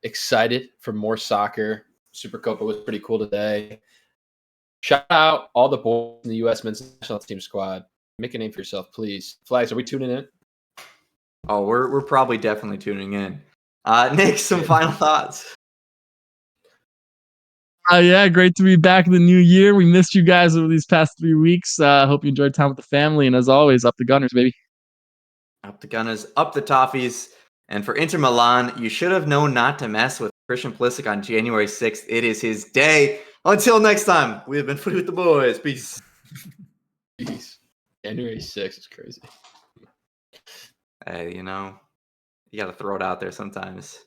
Excited for more soccer. Supercopa was pretty cool today. Shout out all the boys in the U.S. men's national team squad. Make a name for yourself, please. Flags, are we tuning in? Oh, we're probably definitely tuning in. Nick, some final thoughts. Yeah, great to be back in the new year. We missed you guys over these past 3 weeks. Hope you enjoyed time with the family. And as always, up the Gunners, baby. Up the Gunners, up the Toffees. And for Inter Milan, you should have known not to mess with Christian Pulisic on January 6th. It is his day. Until next time, we have been Footy with the boys. Peace. Peace. January 6th is crazy. Hey, you got to throw it out there sometimes.